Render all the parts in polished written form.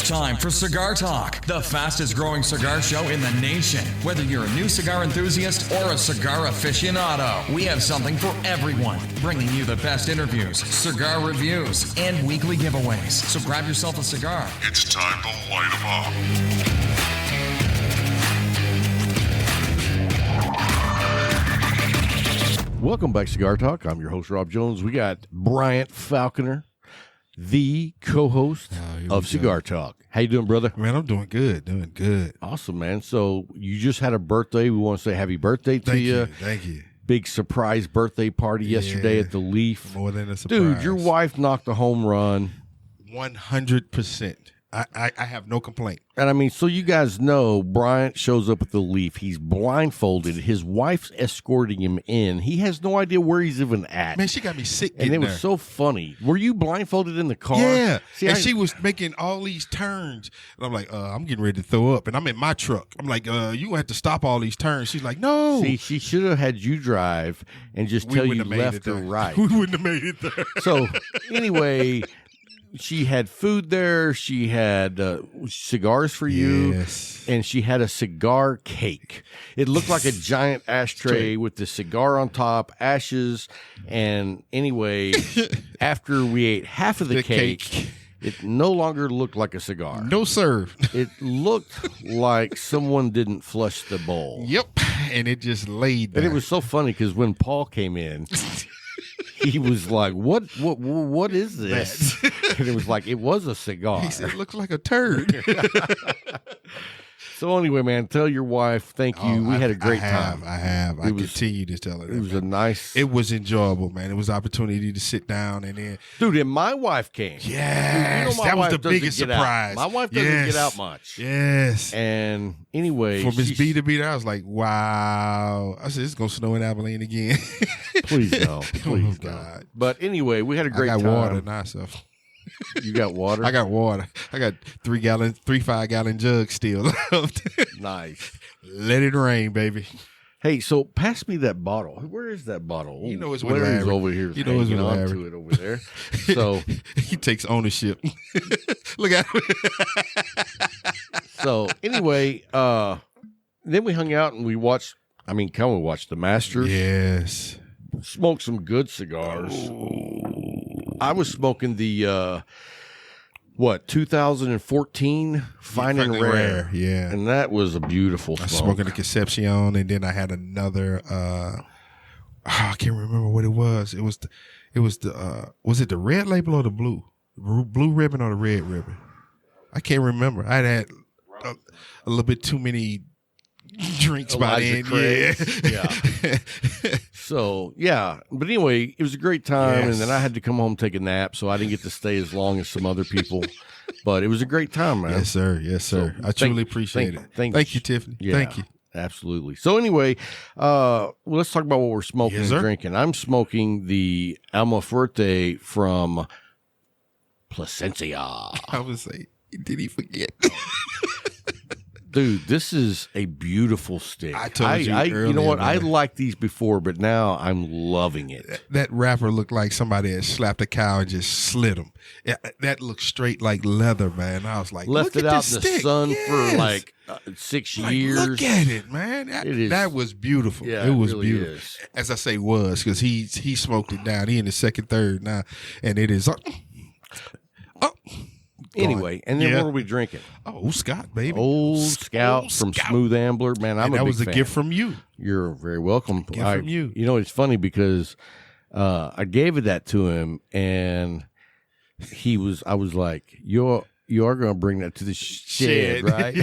It's time for Cigar Talk, the fastest growing cigar show in the nation. Whether you're a new cigar enthusiast or a cigar aficionado, we have something for everyone, bringing you the best interviews, cigar reviews, and weekly giveaways. So grab yourself a cigar. It's time to light 'em up. Welcome back, Cigar Talk. I'm your host, Rob Jones. We got Bryant Falconer, the co-host of Cigar Talk. How you doing, brother? Man, I'm doing good. Awesome, man. So you just had a birthday. We want to say happy birthday to you. Thank you. Big surprise birthday party yesterday at the Leaf. More than a surprise. Dude, your wife knocked a home run. 100%. I have no complaint. And I mean, so you guys know, Bryant shows up at the Leaf. He's blindfolded. His wife's escorting him in. He has no idea where he's even at. Man, she got me sick. And it was so funny. Were you blindfolded in the car? Yeah. See, and she was making all these turns. And I'm like, I'm getting ready to throw up. And I'm in my truck. I'm like, you gonna have to stop all these turns. She's like, no. See, she should have had you drive and just tell you left or right. We wouldn't have made it there. So anyway, she had food there. She had cigars for you. Yes. And she had a cigar cake. It looked like a giant ashtray with the cigar on top, ashes. And anyway, after we ate half of the cake, it no longer looked like a cigar. No, sir. It looked like someone didn't flush the bowl. Yep. And it just laid there. And it was so funny because when Paul came in, he was like, what is this? And it was like, it was a cigar. He said, it looks like a turd. So anyway, man, tell your wife thank you. We had a great time. I have. I continue to tell her that. It was a nice. It was enjoyable, man. It was an opportunity to sit down and then. Dude, and my wife came. Yes. That was the biggest surprise. My wife doesn't get out much. Yes. And anyway. For Miss B to be there, I was like, wow. I said, it's going to snow in Abilene again. Please no. Please God. But anyway, we had a great time. I got water now, so. You got water? I got water. I got 3 5-gallon jugs still left. Nice. Let it rain, baby. Hey, so pass me that bottle. Where is that bottle? You know it's with Larry's Larry. over here. You know it's with Larry. To it over there. So he takes ownership. Look at him. So anyway, then we hung out and we watched. We watched the Masters. Yes. Smoked some good cigars. I was smoking the 2014 Fine and Rare. Yeah. And that was a beautiful smoke. I was smoking the Concepcion, and then I had another I can't remember what it was. It was the red label or the blue ribbon or the red ribbon? I can't remember. I had a little bit too many drinks by then. Yeah. So, yeah. But anyway, it was a great time. Yes. And then I had to come home, take a nap. So I didn't get to stay as long as some other people. But it was a great time, man. Yes, sir. Yes, sir. I truly appreciate it. Thank you, Tiffany. Yeah, thank you. Absolutely. So anyway, let's talk about what we're smoking and drinking. I'm smoking the Almafuerte from Plasencia. I would say, did he forget? Dude, this is a beautiful stick. I told you earlier, you know what? man. I liked these before, but now I'm loving it. That wrapper looked like somebody had slapped a cow and just slit him. Yeah, that looked straight like leather, man. I was like, left look it at out this in the stick. sun Yes. for like 6 years. Look at it, man. That was beautiful. Yeah, it was really beautiful. is. As I say, because he smoked it down. He in the second, third now, and it is. Anyway, and then what are we drinking? Oh, Scott, baby. Old Scout from Smooth Ambler. Man, I'm a big fan. That was a gift from you. You're very welcome. Gift from you. You know, it's funny because I gave it that to him, and I was like, you are going to bring that to the shed, right?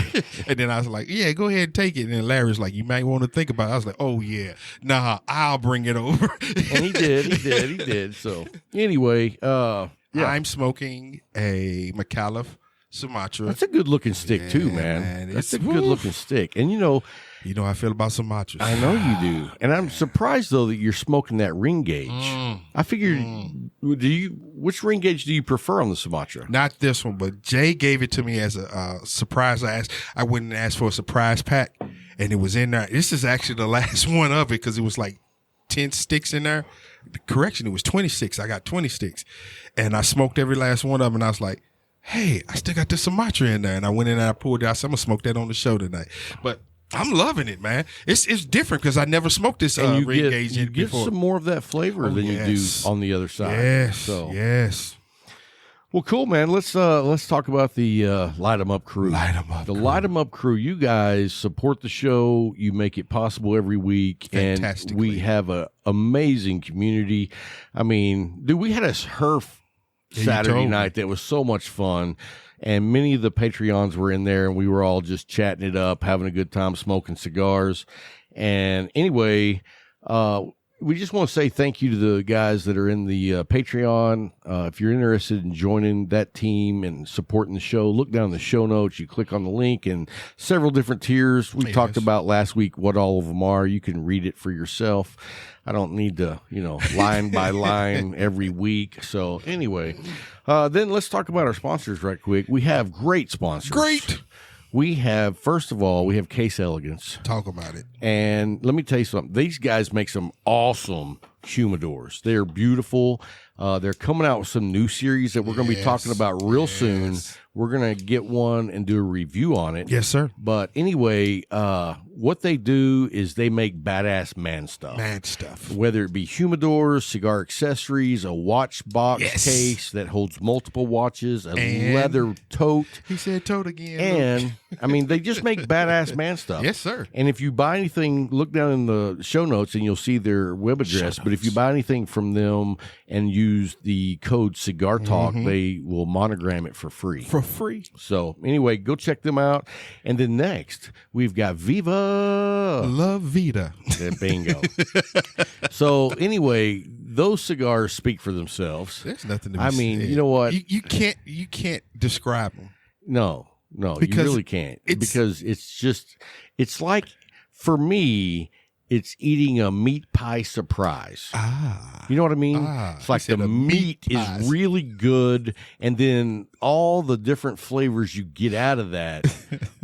And then I was like, yeah, go ahead and take it. And then Larry's like, you might want to think about it. I was like, oh, yeah. Nah, I'll bring it over. And he did. So anyway, yeah. I'm smoking a McAuliffe Sumatra. That's a good looking stick too, man. That's a good looking stick. And you know how I feel about Sumatras. I know you do. And I'm surprised though that you're smoking that ring gauge. I figured, which ring gauge do you prefer on the Sumatra? Not this one, but Jay gave it to me as a surprise. I went and asked for a surprise pack, and it was in there. This is actually the last one of it because it was like 10 sticks in there. Correction, it was 26. I got 20 sticks. And I smoked every last one of them, and I was like, hey, I still got this Sumatra in there. And I went in and I pulled it out. So I'm going to smoke that on the show tonight. But I'm loving it, man. It's different because I never smoked this and ring gauge you get before. some more of that flavor than you do on the other side. Yes. Well, cool, man. Let's talk about the Light 'em Up crew. Light 'em Up The crew. Light 'em Up crew. You guys support the show. You make it possible every week, and we have a amazing community. I mean, dude, we had a Herf Saturday night that was so much fun. And many of the Patreons were in there, and we were all just chatting it up, having a good time, smoking cigars. And anyway, we just want to say thank you to the guys that are in the Patreon. If you're interested in joining that team and supporting the show, look down in the show notes. You click on the link, and several different tiers. We talked about last week what all of them are. You can read it for yourself. I don't need to, line by line every week. So anyway, then let's talk about our sponsors right quick. We have great sponsors. Great. We have, first of all, we have Case Elegance. Talk about it. And let me tell you something. These guys make some awesome humidors. They're beautiful. They're coming out with some new series that we're going to be talking about real soon. We're going to get one and do a review on it. Yes, sir. But anyway, what they do is they make badass man stuff. Whether it be humidors, cigar accessories, a watch box case that holds multiple watches, a leather tote. He said tote again. And, I mean, they just make badass man stuff. Yes, sir. And if you buy anything, look down in the show notes and you'll see their web address. But if you buy anything from them and use the code Cigar Talk, they will monogram it for free. For free. So anyway, go check them out. And then next, we've got Viva La Vida. Bingo. So anyway, those cigars speak for themselves. There's nothing to be I mean, said. you know what? You can't describe them. No, Because you really can't. Because it's like, for me, it's eating a meat pie surprise. You know what I mean? It's like the meat is really good, and then all the different flavors you get out of that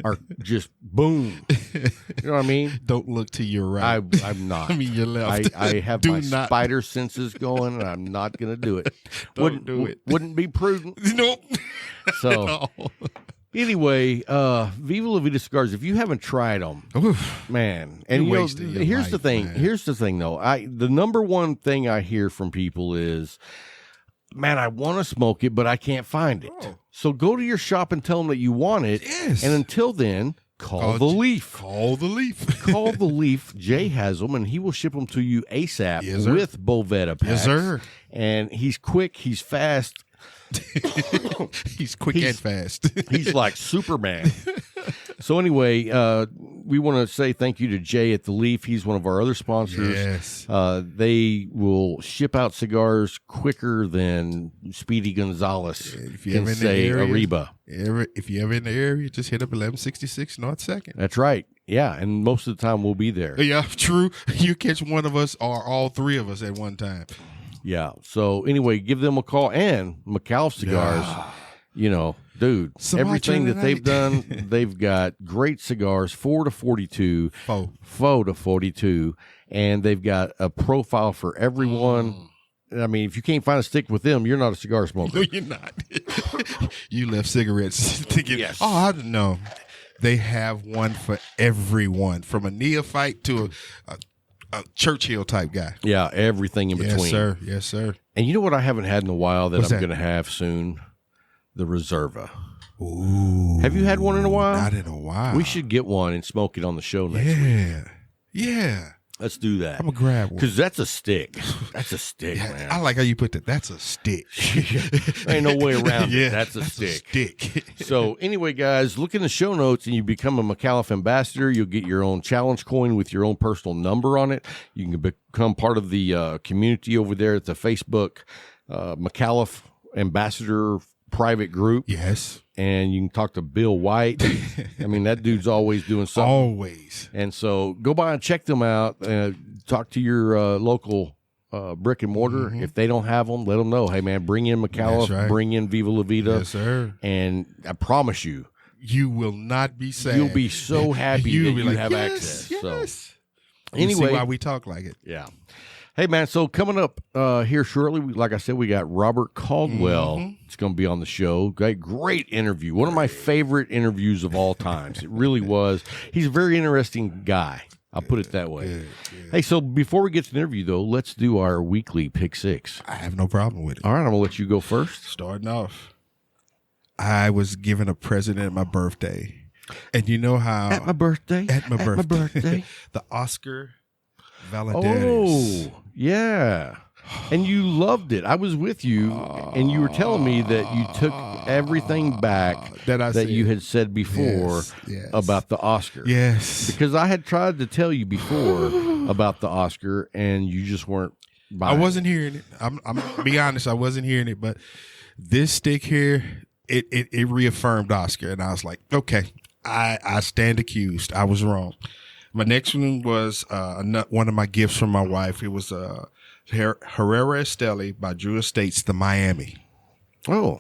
are just boom. You know what I mean? Don't look to your right. I'm not. I mean, your left. I have my spider senses going, and I'm not going to do it. Don't do it. Wouldn't be prudent. Nope. So... Anyway, Viva La Vida cigars. If you haven't tried them, man, and here's the thing. Man. Here's the thing, though. The number one thing I hear from people is, man, I want to smoke it, but I can't find it. So go to your shop and tell them that you want it. Yes. And until then, call the Leaf. Call the Leaf. Call the Leaf. Jay has them, and he will ship them to you ASAP with Boveda packs. Yes, sir. And he's quick. He's fast. He's quick and fast. He's like Superman. So anyway, we want to say thank you to Jay at the Leaf. He's one of our other sponsors. Yes. They will ship out cigars quicker than Speedy Gonzalez can say Ariba. If you're ever in the area, just hit up 1166 North 2nd. That's right. Yeah, and most of the time we'll be there. Yeah, true. You catch one of us or all three of us at one time. Yeah. So anyway, give them a call. And McAuliffe Cigars, dude, everything that they've done, they've got great cigars, 4 to 42, 4 to 42, and they've got a profile for everyone. I mean, if you can't find a stick with them, you're not a cigar smoker. No, you're not. You left cigarettes thinking, yes. I don't know. They have one for everyone, from a neophyte to a Churchill type guy. Yeah, everything in between. Yes, sir. Yes, sir. And you know what I haven't had in a while that I'm going to have soon? The Reserva. Ooh. Have you had one in a while? Not in a while. We should get one and smoke it on the show next week. Yeah. Let's do that. I'm going to grab one. Because that's a stick. That's a stick, man. I like how you put that. That's a stick. Ain't no way around it. That's a stick. stick. So anyway, guys, look in the show notes and you become a McAuliffe ambassador. You'll get your own challenge coin with your own personal number on it. You can become part of the community over there at the Facebook McAuliffe ambassador private group. Yes. And you can talk to Bill White. I mean, that dude's always doing something. Always. And so go by and check them out. Talk to your local brick and mortar. If they don't have them, let them know. Hey, man, bring in McAuliffe, right. bring in Viva La Vida. Yes, sir. And I promise you, you will not be sad. you'll be so happy that you have yes, access. Yes. So You anyway, see why we talk like it. yeah. Hey, man, so coming up here shortly, like I said, we got Robert Caldwell. It's going to be on the show. Great interview. One of my favorite interviews of all times. It really was. He's a very interesting guy. I'll put it that way. Good. Hey, so before we get to the interview, though, let's do our weekly Pick Six. I have no problem with it. All right, I'm going to let you go first. Starting off, I was given a present at my birthday. And you know how... At my birthday? The Oscar Valdez. Oh, yeah. And you loved it. I was with you, and you were telling me that you took everything back that you had said before about the Oscar. Yes. Because I had tried to tell you before about the Oscar, and you just weren't buying I wasn't hearing it. I'm be honest, I wasn't hearing it, but this stick here, it reaffirmed Oscar, and I was like, okay, I stand accused. I was wrong. My next one was one of my gifts from my wife. It was Herrera Esteli by Drew Estates, the Miami. Oh,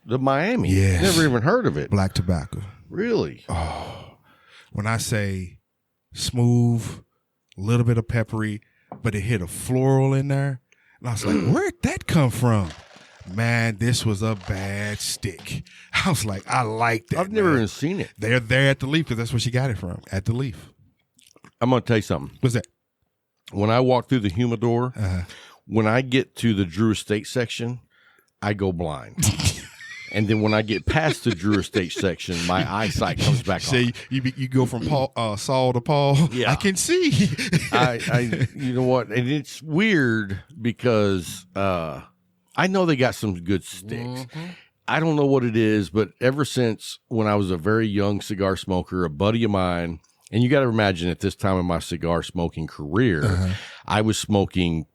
the Miami. Yes. Never even heard of it. Black tobacco. Really? Oh, when I say smooth, a little bit of peppery, but it hit a floral in there. And I was like, where'd that come from? Man, this was a bad stick. I was like, I like that. I've never even seen it. They're there at the Leaf because that's where she got it from, at the Leaf. I'm going to tell you something. What's that? When I walk through the humidor, when I get to the Drew Estate section, I go blind. And then when I get past the Drew Estate section, my eyesight comes back on. You go from Saul to Paul. Yeah. I can see. I you know what? And it's weird because I know they got some good sticks. I don't know what it is, but ever since when I was a very young cigar smoker, a buddy of mine, and you got to imagine at this time in my cigar smoking career, I was smoking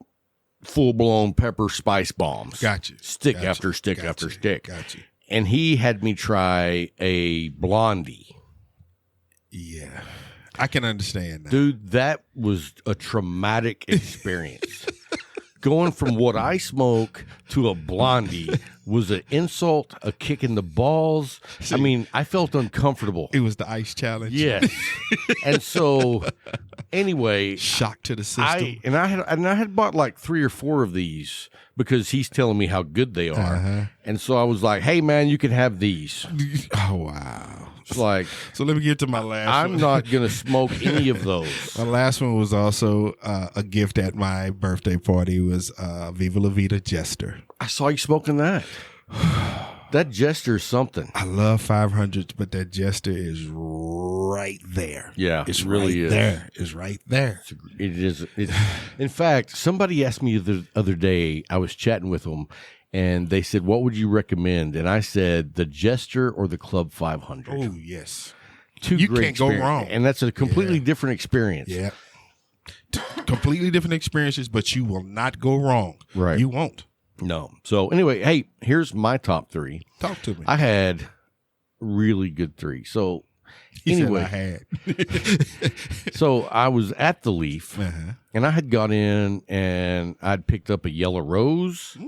full-blown pepper spice bombs. Gotcha. Stick after stick after stick. Gotcha. And he had me try a blondie. Yeah. I can understand that. Dude, that was a traumatic experience. Going from what I smoke to a blondie was an insult, a kick in the balls. I mean, I felt uncomfortable. It was the ice challenge. Yes. And so, anyway, shock to the system. I had bought like 3 or 4 of these because he's telling me how good they are. And so I was like, "Hey, man, you can have these." Oh wow. It's like, so let me get to my last one. I'm not going to smoke any of those. My last one was also a gift at my birthday party. It was Viva La Vida Jester. I saw you smoking that. That Jester is something. I love 500s, but that Jester is right there. Yeah, it's it really right there. It's right there. It is. In fact, somebody asked me the other day, I was chatting with them, and they said, what would you recommend? And I said, the Jester or the Club 500. Oh, yes. You can't go wrong. And that's a completely different experience. Yeah. Completely different experiences, but you will not go wrong. Right. You won't. No. So anyway, hey, here's my top 3. Talk to me. I had really good 3. So anyway, I had. So I was at the Leaf, and I had got in, and I'd picked up a Yellow Rose,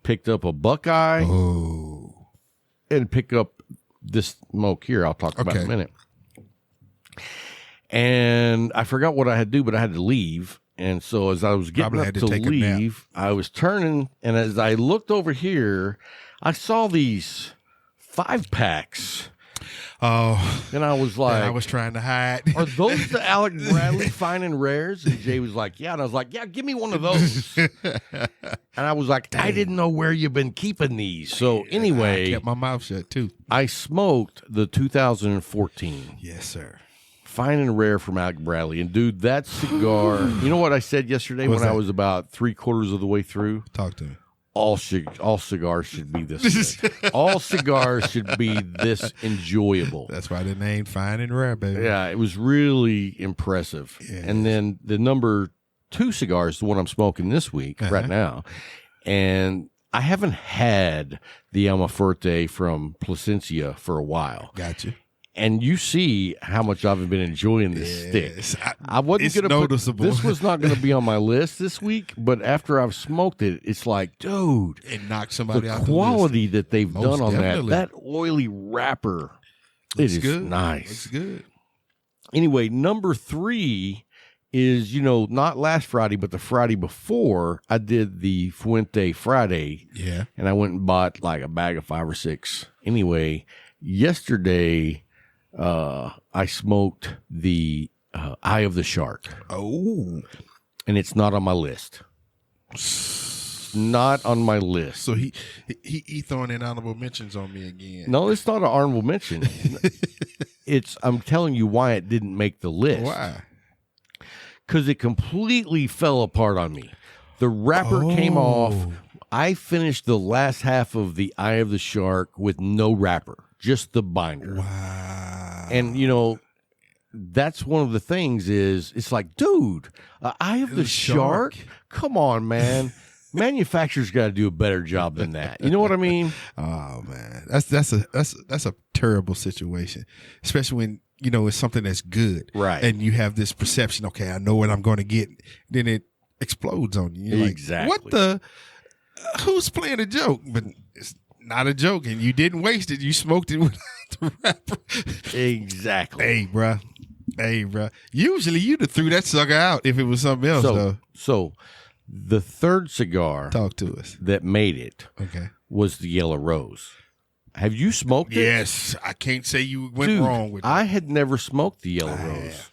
picked up a Buckeye, and picked up this smoke here I'll talk about in a minute. And I forgot what I had to do, but I had to leave. And so as I was getting up to leave, I was turning, and as I looked over here, I saw these 5-packs. Oh, and I was like, I was trying to hide. Are those the Alec Bradley Fine and Rares? And Jay was like, yeah. And I was like, yeah, give me one of those. And I was like, I didn't know where you've been keeping these. So anyway, I kept my mouth shut too. I smoked the 2014. Yes, sir. Fine and Rare from Alec Bradley. And dude, that cigar, you know what I said yesterday when I was about 3/4 of the way through? Talk to me. All cigars should be this good. All cigars should be this enjoyable. That's why the name Fine and Rare, baby. Yeah, it was really impressive. Yes. And then the number 2 cigar is the one I'm smoking this week, right now. And I haven't had the Almafuerte from Plasencia for a while. Gotcha. And you see how much I've been enjoying this stick. I wasn't going to noticeable. This was not going to be on my list this week, but after I've smoked it, it's like, dude, it knocked somebody out. The quality that they've done on definitely. that oily wrapper, it is good. nice. Looks good. Anyway, number 3 is, not last Friday, but the Friday before, I did the Fuente Friday. Yeah. And I went and bought like a bag of 5 or 6. Anyway, yesterday, I smoked the Eye of the Shark. Oh. And it's not on my list. It's not on my list. So he throwing in honorable mentions on me again. No, it's not an honorable mention. I'm telling you why it didn't make the list. Why? Because it completely fell apart on me. The wrapper came off. I finished the last half of the Eye of the Shark with no wrapper, just the binder. Wow. And, that's one of the things is it's like, dude, Eye of the Shark? Come on, man. Manufacturers got to do a better job than that. You know what I mean? Oh man, that's a terrible situation, especially when it's something that's good, right? And you have this perception, okay, I know what I'm going to get, then it explodes on you. You're exactly. Like, what the? Who's playing a joke? But it's not a joke, and you didn't waste it. You smoked it without the wrapper. Exactly. Hey, bro. Usually you'd have threw that sucker out if it was something else, though. So the third cigar talk to us that made it was the Yellow Rose. Have you smoked it? Yes. I can't say you went wrong with it. I had never smoked the Yellow Rose.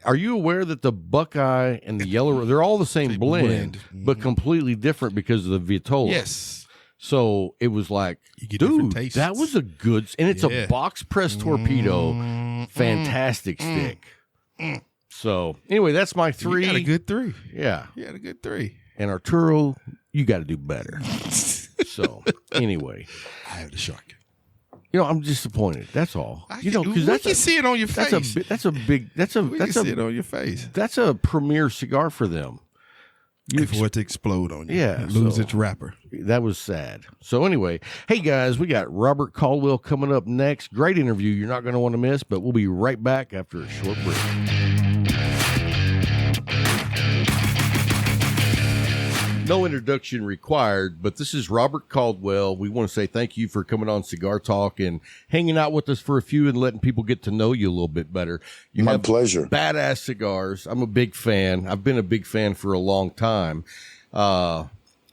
Are you aware that the Buckeye and the Yellow Rose, they're all the same blend, but completely different because of the Vitola? Yes. So it was like, dude, that was a good, and it's a box press torpedo, fantastic stick. So anyway, that's my 3. You got a good 3. Yeah. You had a good 3. And Arturo, you got to do better. So anyway, I have the Shark. I'm disappointed. That's all. Because we can see it on your face. We can see it on your face. That's a premier cigar for them. For it to explode on you. Yeah. Lose its wrapper. That was sad. So anyway, hey guys, we got Robert Caldwell coming up next. Great interview you're not going to want to miss, but we'll be right back after a short break. No introduction required, but this is Robert Caldwell. We want to say thank you for coming on Cigar Talk and hanging out with us for a few and letting people get to know you a little bit better. My pleasure. Badass cigars. I'm a big fan. I've been a big fan for a long time. But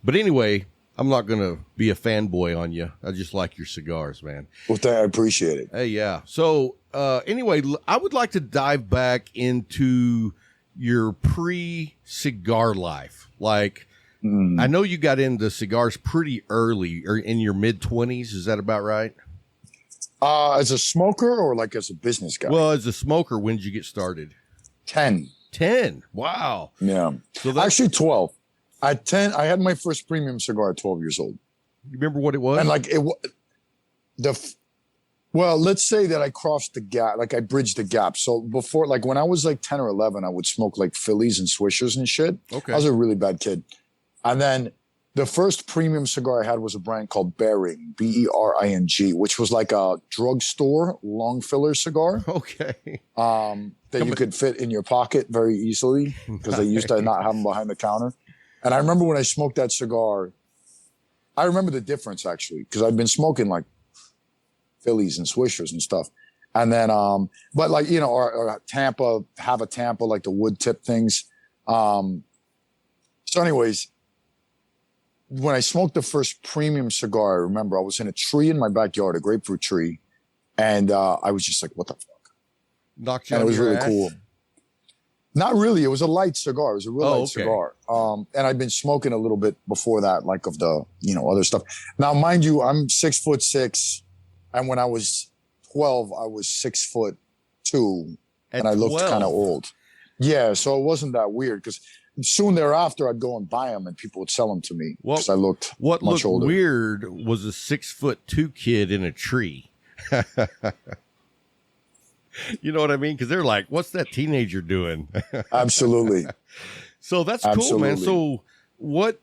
anyway, I'm not going to be a fanboy on you. I just like your cigars, man. Well, I appreciate it. Hey, yeah. So anyway, I would like to dive back into your pre-cigar life. Like, I know you got into cigars pretty early, or in your mid-20s. Is that about right? As a smoker or like as a business guy? Well, as a smoker, when did you get started? 10. 10. Wow. Yeah. So actually 12. At 10, I had my first premium cigar at 12 years old. You remember what it was? And like well, let's say that I crossed the gap, like I bridged the gap. So before, like when I was like 10 or 11, I would smoke like Phillies and Swishers and shit. Okay. I was a really bad kid. And then the first premium cigar I had was a brand called Bering, Bering, which was like a drugstore long filler cigar. Okay. That you could fit in your pocket very easily because they used to not have them behind the counter. And I remember when I smoked that cigar, I remember the difference actually because I'd been smoking like Phillies and Swishers and stuff. And then, but like, or Tampa, have a Tampa, like the wood tip things. So anyways, when I smoked the first premium cigar, I remember I was in a tree in my backyard, a grapefruit tree. And I was just like, what the fuck? Knocked you and on it was your really ass? cool. Not really. It was a light cigar. It was a real light cigar. And I'd been smoking a little bit before that, like of the, other stuff. Now, mind you, I'm 6'6", and when I was 12, I was 6'2", and I looked kind of old. Yeah, so it wasn't that weird because soon thereafter I'd go and buy them, and people would sell them to me because I looked much older. What looked weird was a 6'2" kid in a tree. You know what I mean? Because they're like, what's that teenager doing? Absolutely. So that's cool, man. So what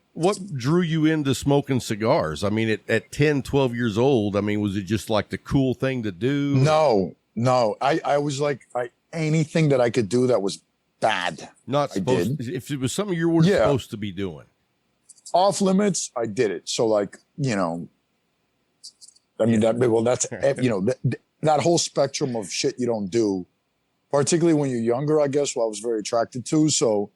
drew you into smoking cigars? I mean, at 10, 12 years old, I mean, was it just like the cool thing to do? No. I was like, anything that I could do that was bad. Not supposed to, if it was something you were supposed to be doing. Off limits, I did it. So like, I mean, that's, that whole spectrum of shit you don't do, particularly when you're younger, I guess, what I was very attracted to. So,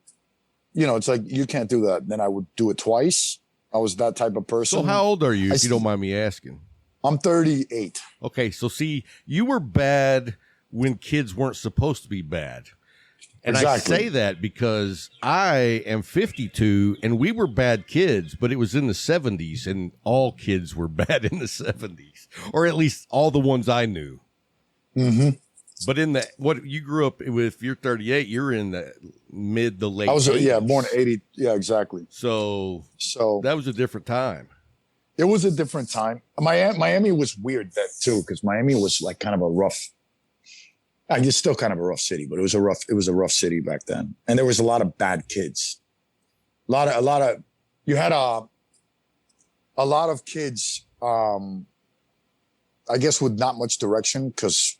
you know, it's like, you can't do that. Then I would do it twice. I was that type of person. So how old are you, if you don't mind me asking? I'm 38. Okay, so see, you were bad when kids weren't supposed to be bad. And Exactly. I say that because I am 52 and we were bad kids, but it was in the 70s and all kids were bad in the 70s, or at least all the ones I knew. Mm-hmm. But in the, what you grew up with, you're 38, you're in the mid to late. I was, 80s. born 80. Yeah, exactly. So that was a different time. It was a different time. Miami was weird then too, because Miami was like kind of a rough. It's still kind of a rough city, but it was a rough city back then, and there was a lot of bad kids. A lot of. You had a lot of kids. I guess with not much direction, because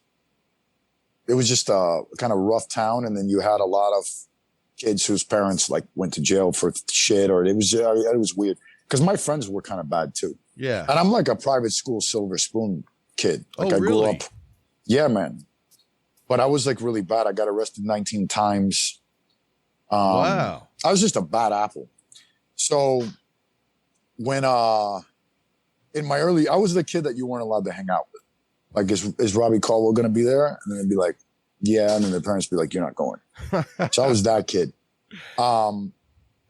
it was just a kind of rough town, and then you had a lot of kids whose parents like went to jail for shit, or it was weird. Because my friends were kind of bad too. Yeah. And I'm like a private school silver spoon kid. Like I grew up. Yeah, man. But I was like really bad. I got arrested 19 times. Wow. I was just a bad apple. So when in my early, I was the kid that you weren't allowed to hang out with. Like, is Robbie Caldwell going to be there? And then they'd be like, yeah. And then the parents would be like, you're not going. So I was that kid. And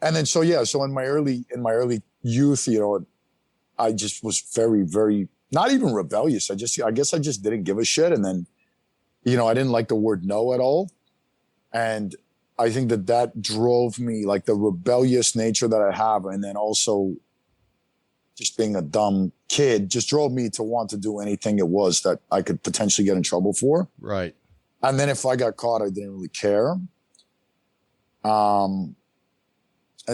then, so in my early youth, you know, I just was very, very, not even rebellious. I guess I just didn't give a shit. And then, you know, I didn't like the word no at all. And I think that drove me, like the rebellious nature that I have. And then also just being a dumb kid just drove me to want to do anything it was that I could potentially get in trouble for. Right. And then if I got caught, I didn't really care. And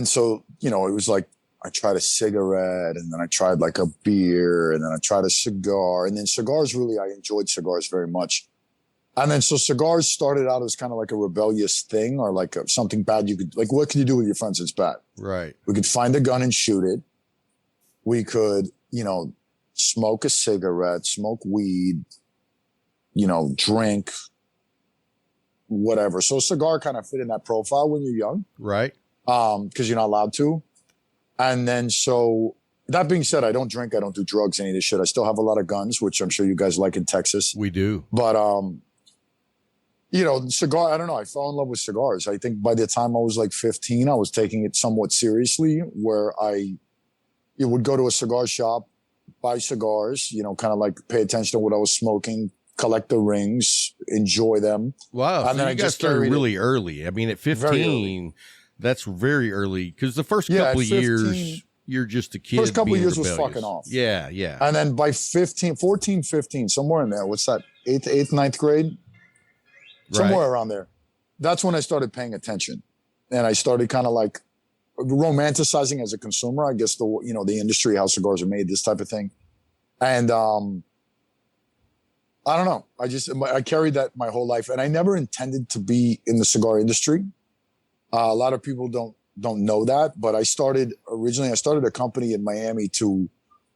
so, you know, it was like, I tried a cigarette, and then I tried like a beer, and then I tried a cigar, and then cigars, really, I enjoyed cigars very much. And then so cigars started out as kind of like a rebellious thing, or like something bad you could, like, what can you do with your friends that's bad? Right. We could find a gun and shoot it. We could, you know, smoke a cigarette, smoke weed, you know, drink, whatever. So a cigar kind of fit in that profile when you're young. Right. Because you're not allowed to. And then, so that being said, I don't drink, I don't do drugs, any of this shit. I still have a lot of guns, which I'm sure you guys like in Texas. We do. But, you know, cigar, I don't know. I fell in love with cigars. I think by the time I was like 15, I was taking it somewhat seriously, where you would go to a cigar shop, buy cigars, you know, kind of like pay attention to what I was smoking, collect the rings, enjoy them. Wow. And So then you I got just started really early. I mean, at 15, that's very early, because the first couple of years, you're just a kid. First couple of years rebellious. was fucking off. Yeah, yeah. And then by 14, 15, somewhere in there, what's that, 9th grade? Somewhere around there. That's when I started paying attention. And I started kind of like romanticizing as a consumer, I guess, the industry, how cigars are made, this type of thing. And I don't know. I carried that my whole life. And I never intended to be in the cigar industry. A lot of people don't know that, but I started a company in Miami to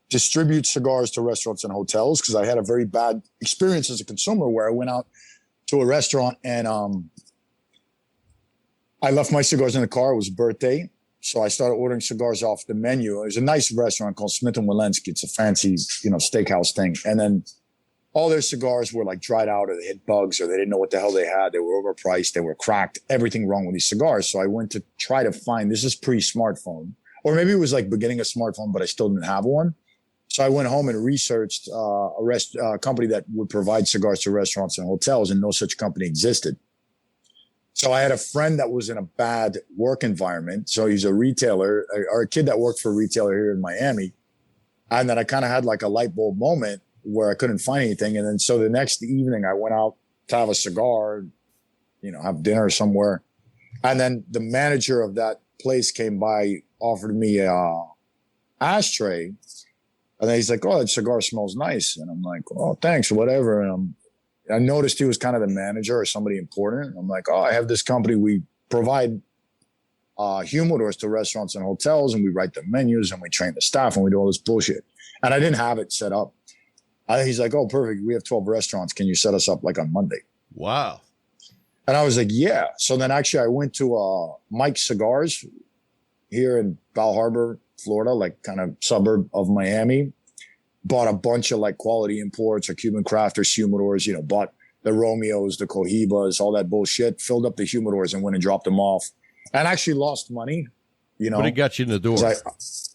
distribute cigars to restaurants and hotels, because I had a very bad experience as a consumer, where I went out to a restaurant and I left my cigars in the car. It was a birthday. So I started ordering cigars off the menu. It was a nice restaurant called Smith & Walensky. It's a fancy, you know, steakhouse thing. And then all their cigars were like dried out, or they had bugs, or they didn't know what the hell they had. They were overpriced. They were cracked. Everything wrong with these cigars. So I went to try to find, this is pre-smartphone, or maybe it was like beginning of smartphone, but I still didn't have one. So I went home and researched a company that would provide cigars to restaurants and hotels, and no such company existed. So I had a friend that was in a bad work environment. So he's a retailer, or a kid that worked for a retailer here in Miami. And then I kind of had like a light bulb moment where I couldn't find anything. And then so the next evening I went out to have a cigar, you know, have dinner somewhere. And then the manager of that place came by, offered me a ashtray. And then he's like, oh, that cigar smells nice. And I'm like, oh, thanks, whatever. And I noticed he was kind of the manager or somebody important. And I'm like, oh, I have this company. We provide humidors to restaurants and hotels, and we write the menus, and we train the staff, and we do all this bullshit. And I didn't have it set up. He's like, oh, perfect. We have 12 restaurants. Can you set us up like on Monday? Wow. And I was like, yeah. So then actually I went to Mike's Cigars here in Bal Harbor, Florida, like kind of suburb of Miami. Bought a bunch of like quality imports or Cuban crafters, humidors, you know, bought the Romeos, the Cohibas, all that bullshit, filled up the humidors and went and dropped them off. And actually lost money, you know. But it got you in the door.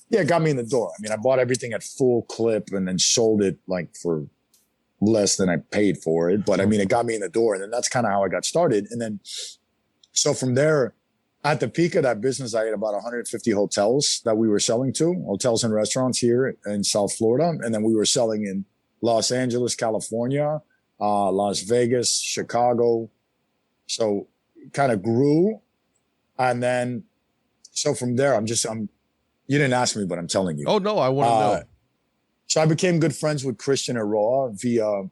Yeah, it got me in the door. I mean, I bought everything at full clip and then sold it like for less than I paid for it. But I mean, it got me in the door. And then that's kind of how I got started. And then, so from there, at the peak of that business, I had about 150 hotels that we were selling to, hotels and restaurants here in South Florida. And then we were selling in Los Angeles, California, Las Vegas, Chicago. So kind of grew. And then, so from there, you didn't ask me, but I'm telling you. Oh, no, I want to know. So I became good friends with Christian Aroa via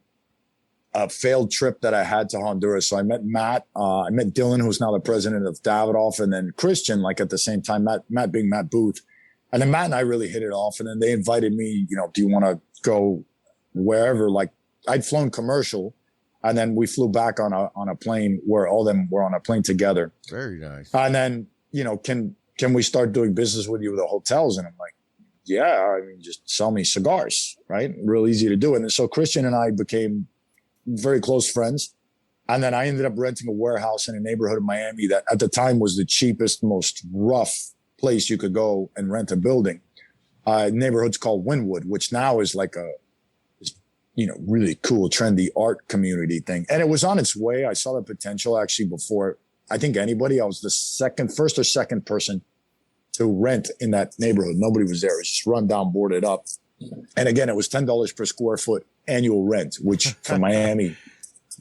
a failed trip that I had to Honduras. So I met Matt. I met Dylan, who's now the president of Davidoff, and then Christian, like at the same time, Matt being Matt Booth. And then Matt and I really hit it off. And then they invited me, you know, do you want to go wherever? Like I'd flown commercial. And then we flew back on a plane where all of them were on a plane together. Very nice. And then, you know, can we start doing business with you with the hotels? And I'm like, yeah, I mean, just sell me cigars, right? Real easy to do. And then so Christian and I became very close friends. And then I ended up renting a warehouse in a neighborhood of Miami that at the time was the cheapest, most rough place you could go and rent a building. Neighborhood's called Wynwood, which now is like a, you know, really cool, trendy art community thing. And it was on its way. I saw the potential actually before I think anybody. I was the first or second person to rent in that neighborhood. Nobody was there. It was just run down, boarded up. And again, it was $10 per square foot annual rent, which for Miami,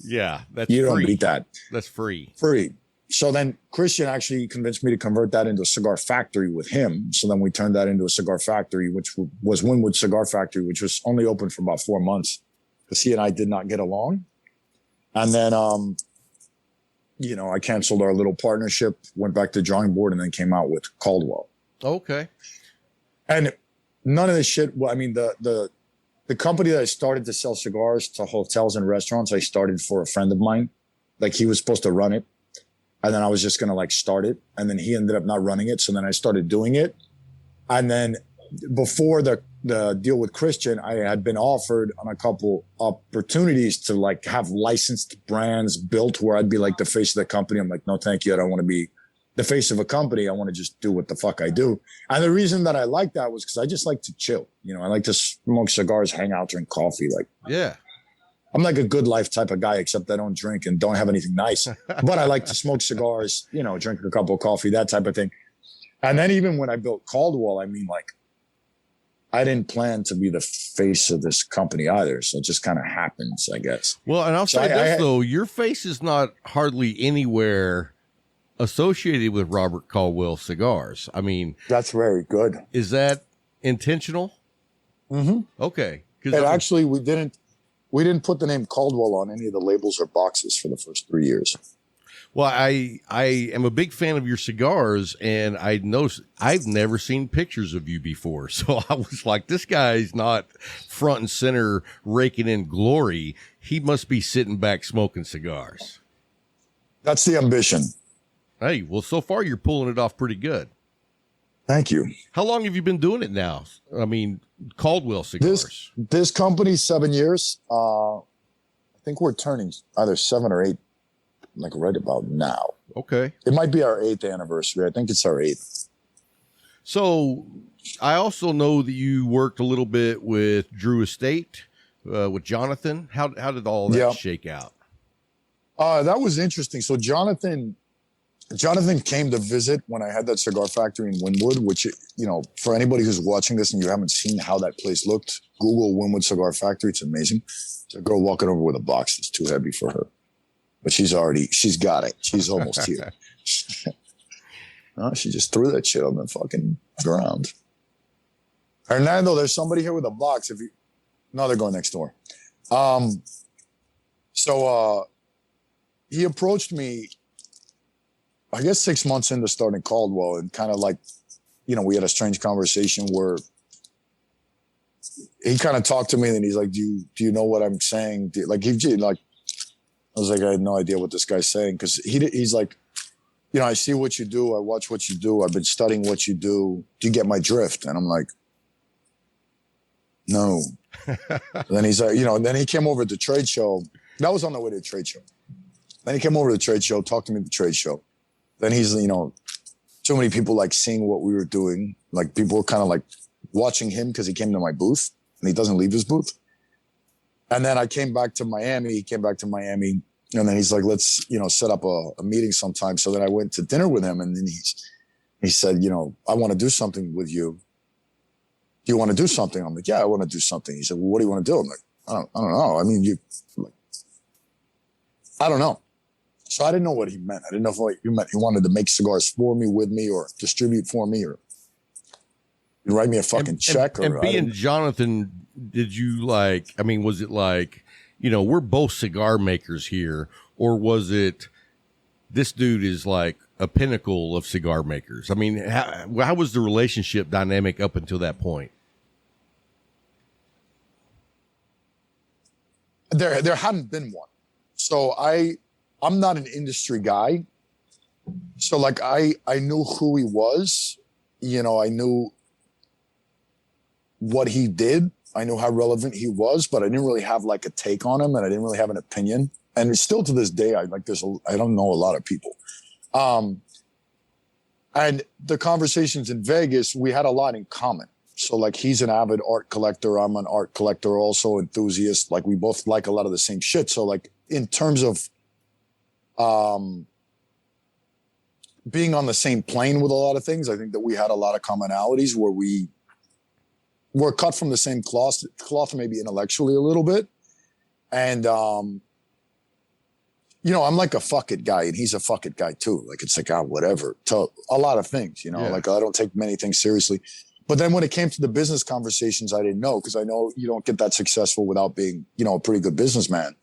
yeah, that's you free. don't beat that. That's free. Free. So then Christian actually convinced me to convert that into a cigar factory with him. So then we turned that into a cigar factory, which was Wynwood Cigar Factory, which was only open for about 4 months because he and I did not get along. And then, you know, I canceled our little partnership, went back to the drawing board, and then came out with Caldwell. Okay. And none of this shit. Well, I mean, the company that I started to sell cigars to hotels and restaurants, I started for a friend of mine. Like he was supposed to run it. And then I was just going to like start it. And then he ended up not running it. So then I started doing it. And then before the deal with Christian, I had been offered on a couple opportunities to like have licensed brands built where I'd be like the face of the company. I'm like, no, thank you. I don't want to be the face of a company. I want to just do what the fuck I do. And the reason that I like that was because I just like to chill. You know, I like to smoke cigars, hang out, drink coffee. Like, yeah. I'm like a good life type of guy, except I don't drink and don't have anything nice. But I like to smoke cigars, you know, drink a cup of coffee, that type of thing. And then even when I built Caldwell, I mean, like, I didn't plan to be the face of this company either. So it just kind of happens, I guess. Well, and I'll say this, though. Your face is not hardly anywhere associated with Robert Caldwell Cigars. I mean. That's very good. Is that intentional? Mm-hmm. Okay. And actually, we didn't put the name Caldwell on any of the labels or boxes for the first 3 years. Well, I am a big fan of your cigars, and I noticed I've never seen pictures of you before. So I was like, this guy's not front and center raking in glory. He must be sitting back smoking cigars. That's the ambition. Hey, well, so far you're pulling it off pretty good. Thank you. How long have you been doing it now? I mean, Caldwell Cigars. This company, 7 years. I think we're turning either 7 or 8, like right about now. Okay. It might be our 8th anniversary. I think it's our 8th. So I also know that you worked a little bit with Drew Estate, with Jonathan. How did all that shake out? That was interesting. So Jonathan came to visit when I had that cigar factory in Wynwood, which, you know, for anybody who's watching this and you haven't seen how that place looked, Google Wynwood Cigar Factory. It's amazing. It's a girl walking over with a box that's too heavy for her, but she's got it. She's almost here. No, she just threw that shit on the fucking ground. Hernando, there's somebody here with a box. No, they're going next door. So he approached me, I guess 6 months into starting Caldwell, and kind of like, you know, we had a strange conversation where he kind of talked to me and he's like, do you know what I'm saying? I was like, I had no idea what this guy's saying, because he's like, you know, I see what you do, I watch what you do, I've been studying what you do. Do you get my drift? And I'm like, no. Then he's like, you know, and then he came over to the trade show. That was on the way to the trade show. Then he came over to the trade show, talked to me at the trade show. Then he's, you know, so many people like seeing what we were doing. Like people were kind of like watching him because he came to my booth and he doesn't leave his booth. And then I came back to Miami. He came back to Miami. And then he's like, let's, you know, set up a meeting sometime. So then I went to dinner with him, and then he said, you know, I want to do something with you. Do you want to do something? I'm like, yeah, I want to do something. He said, well, what do you want to do? I'm like, I don't know. I mean, I don't know. So I didn't know what he meant. I didn't know if he meant he wanted to make cigars for me, with me, or distribute for me, or write me a fucking check. And being Jonathan, did you like, I mean, was it like, you know, we're both cigar makers here, or was it this dude is like a pinnacle of cigar makers? I mean, how was the relationship dynamic up until that point? There hadn't been one. So I'm not an industry guy. So like I knew who he was, you know, I knew what he did. I knew how relevant he was, but I didn't really have like a take on him, and I didn't really have an opinion. And still to this day, I don't know a lot of people. And the conversations in Vegas, we had a lot in common. So like he's an avid art collector. I'm an art collector, also enthusiast. Like we both like a lot of the same shit. So like in terms of being on the same plane with a lot of things, I think that we had a lot of commonalities where we were cut from the same cloth maybe intellectually a little bit. And, you know, I'm like a fuck it guy, and he's a fuck it guy too. Like, it's like, whatever, to a lot of things, you know, like I don't take many things seriously. But then when it came to the business conversations, I didn't know, because I know you don't get that successful without being, you know, a pretty good businessman.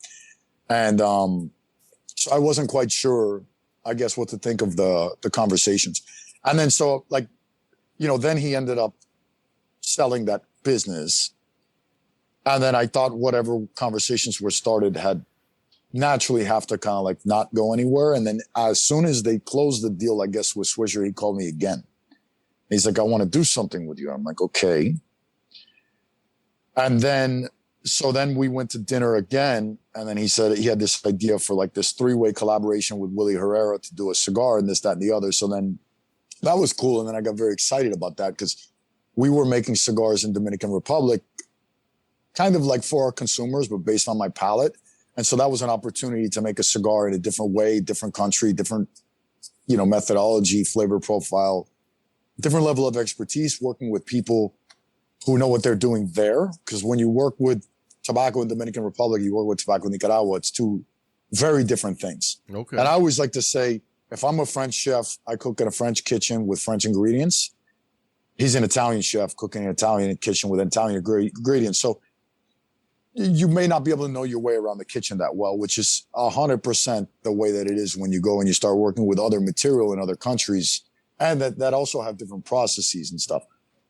And so I wasn't quite sure, I guess, what to think of the conversations. And then so like, you know, then he ended up selling that business. And then I thought whatever conversations were started had naturally have to kind of like not go anywhere. And then as soon as they closed the deal, I guess with Swisher, he called me again. He's like, I want to do something with you. I'm like, okay. And then, so then we went to dinner again. And then he said he had this idea for like this 3-way collaboration with Willie Herrera to do a cigar and this, that, and the other. So then that was cool. And then I got very excited about that, because we were making cigars in Dominican Republic, kind of like for our consumers, but based on my palate. And so that was an opportunity to make a cigar in a different way, different country, different, you know, methodology, flavor profile, different level of expertise, working with people who know what they're doing there. Because when you work with tobacco in Dominican Republic, you work with tobacco in Nicaragua, it's two very different things. Okay. And I always like to say, if I'm a French chef, I cook in a French kitchen with French ingredients. He's an Italian chef cooking in an Italian kitchen with Italian ingredients. So you may not be able to know your way around the kitchen that well, which is 100% the way that it is when you go and you start working with other material in other countries, and that also have different processes and stuff.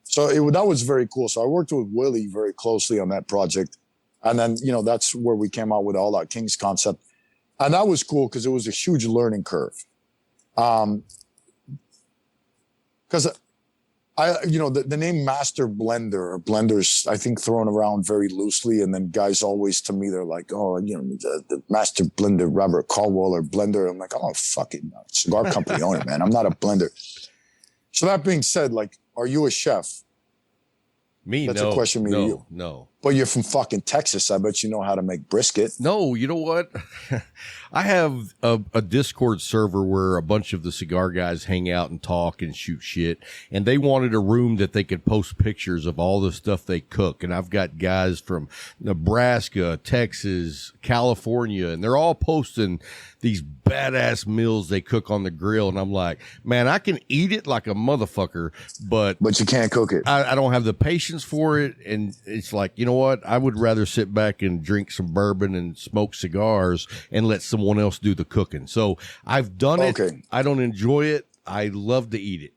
So that was very cool. So I worked with Willie very closely on that project. And then, you know, that's where we came out with All Out Kings concept. And that was cool because it was a huge learning curve. Because you know, the name Master Blender, or blenders, I think thrown around very loosely. And then guys always, to me, they're like, oh, you know, the Master Blender, Robert Caldwell or Blender. I'm like, I'm a fucking cigar company owner, man. I'm not a blender. So that being said, like, are you a chef? Me, That's no. a question me to you. No. But you're from fucking Texas. I bet you know how to make brisket. No, you know what? I have a Discord server where a bunch of the cigar guys hang out and talk and shoot shit. And they wanted a room that they could post pictures of all the stuff they cook. And I've got guys from Nebraska, Texas, California, and they're all posting these badass meals they cook on the grill. And I'm like, man, I can eat it like a motherfucker, but you can't cook it. I don't have the patience for it. And it's like, you know what? I would rather sit back and drink some bourbon and smoke cigars and let someone else do the cooking. So I've done it. I don't enjoy it. I love to eat it.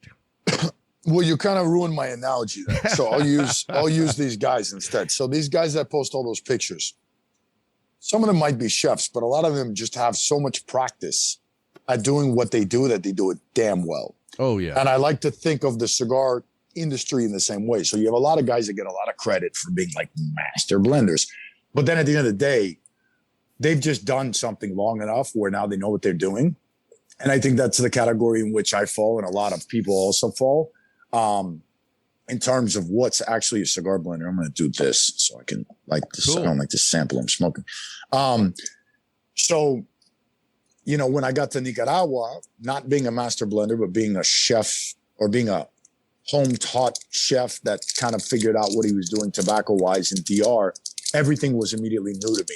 Well, you kind of ruined my analogy then. So I'll use these guys instead. So these guys that post all those pictures, some of them might be chefs, but a lot of them just have so much practice at doing what they do that they do it damn well. Oh, yeah. And I like to think of the cigar industry in the same way. So you have a lot of guys that get a lot of credit for being like master blenders. But then at the end of the day, they've just done something long enough where now they know what they're doing. And I think that's the category in which I fall and a lot of people also fall. In terms of what's actually a cigar blender, I'm going to do this so I can like this. Cool. I don't like the sample I'm smoking. So, you know, when I got to Nicaragua, not being a master blender, but being a chef or being a home taught chef that kind of figured out what he was doing tobacco wise in DR, everything was immediately new to me.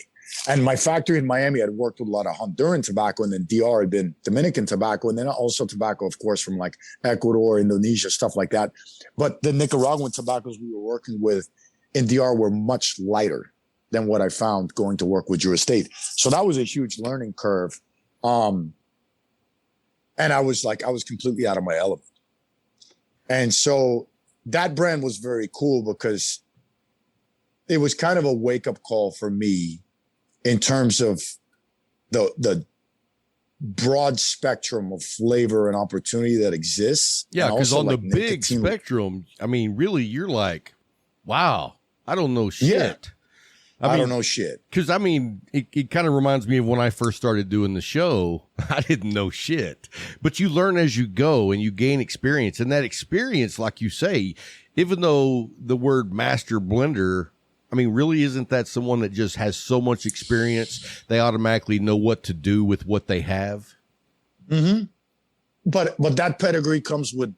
And my factory in Miami had worked with a lot of Honduran tobacco, and then DR had been Dominican tobacco, and then also tobacco, of course, from like Ecuador, Indonesia, stuff like that. But the Nicaraguan tobaccos we were working with in DR were much lighter than what I found going to work with Drew Estate. So that was a huge learning curve. And I was completely out of my element. And so that brand was very cool because it was kind of a wake-up call for me in terms of the broad spectrum of flavor and opportunity that exists. Yeah, because on like the big spectrum, I mean, really, you're like, wow, I don't know shit. Yeah. I don't know shit. Because, I mean, it kind of reminds me of when I first started doing the show. I didn't know shit. But you learn as you go and you gain experience. And that experience, like you say, even though the word master blender, I mean, really, isn't that someone that just has so much experience, they automatically know what to do with what they have? Mm-hmm. But that pedigree comes with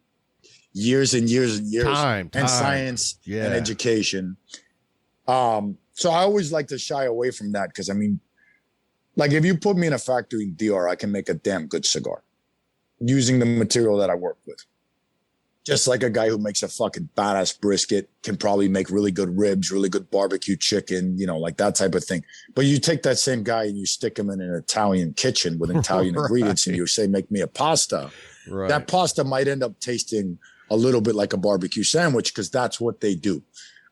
years and years and years. Time. And science and education. So I always like to shy away from that because, I mean, like if you put me in a factory in DR, I can make a damn good cigar using the material that I work with. Just like a guy who makes a fucking badass brisket can probably make really good ribs, really good barbecue chicken, you know, like that type of thing. But you take that same guy and you stick him in an Italian kitchen with Italian ingredients and you say, make me a pasta. Right. That pasta might end up tasting a little bit like a barbecue sandwich because that's what they do,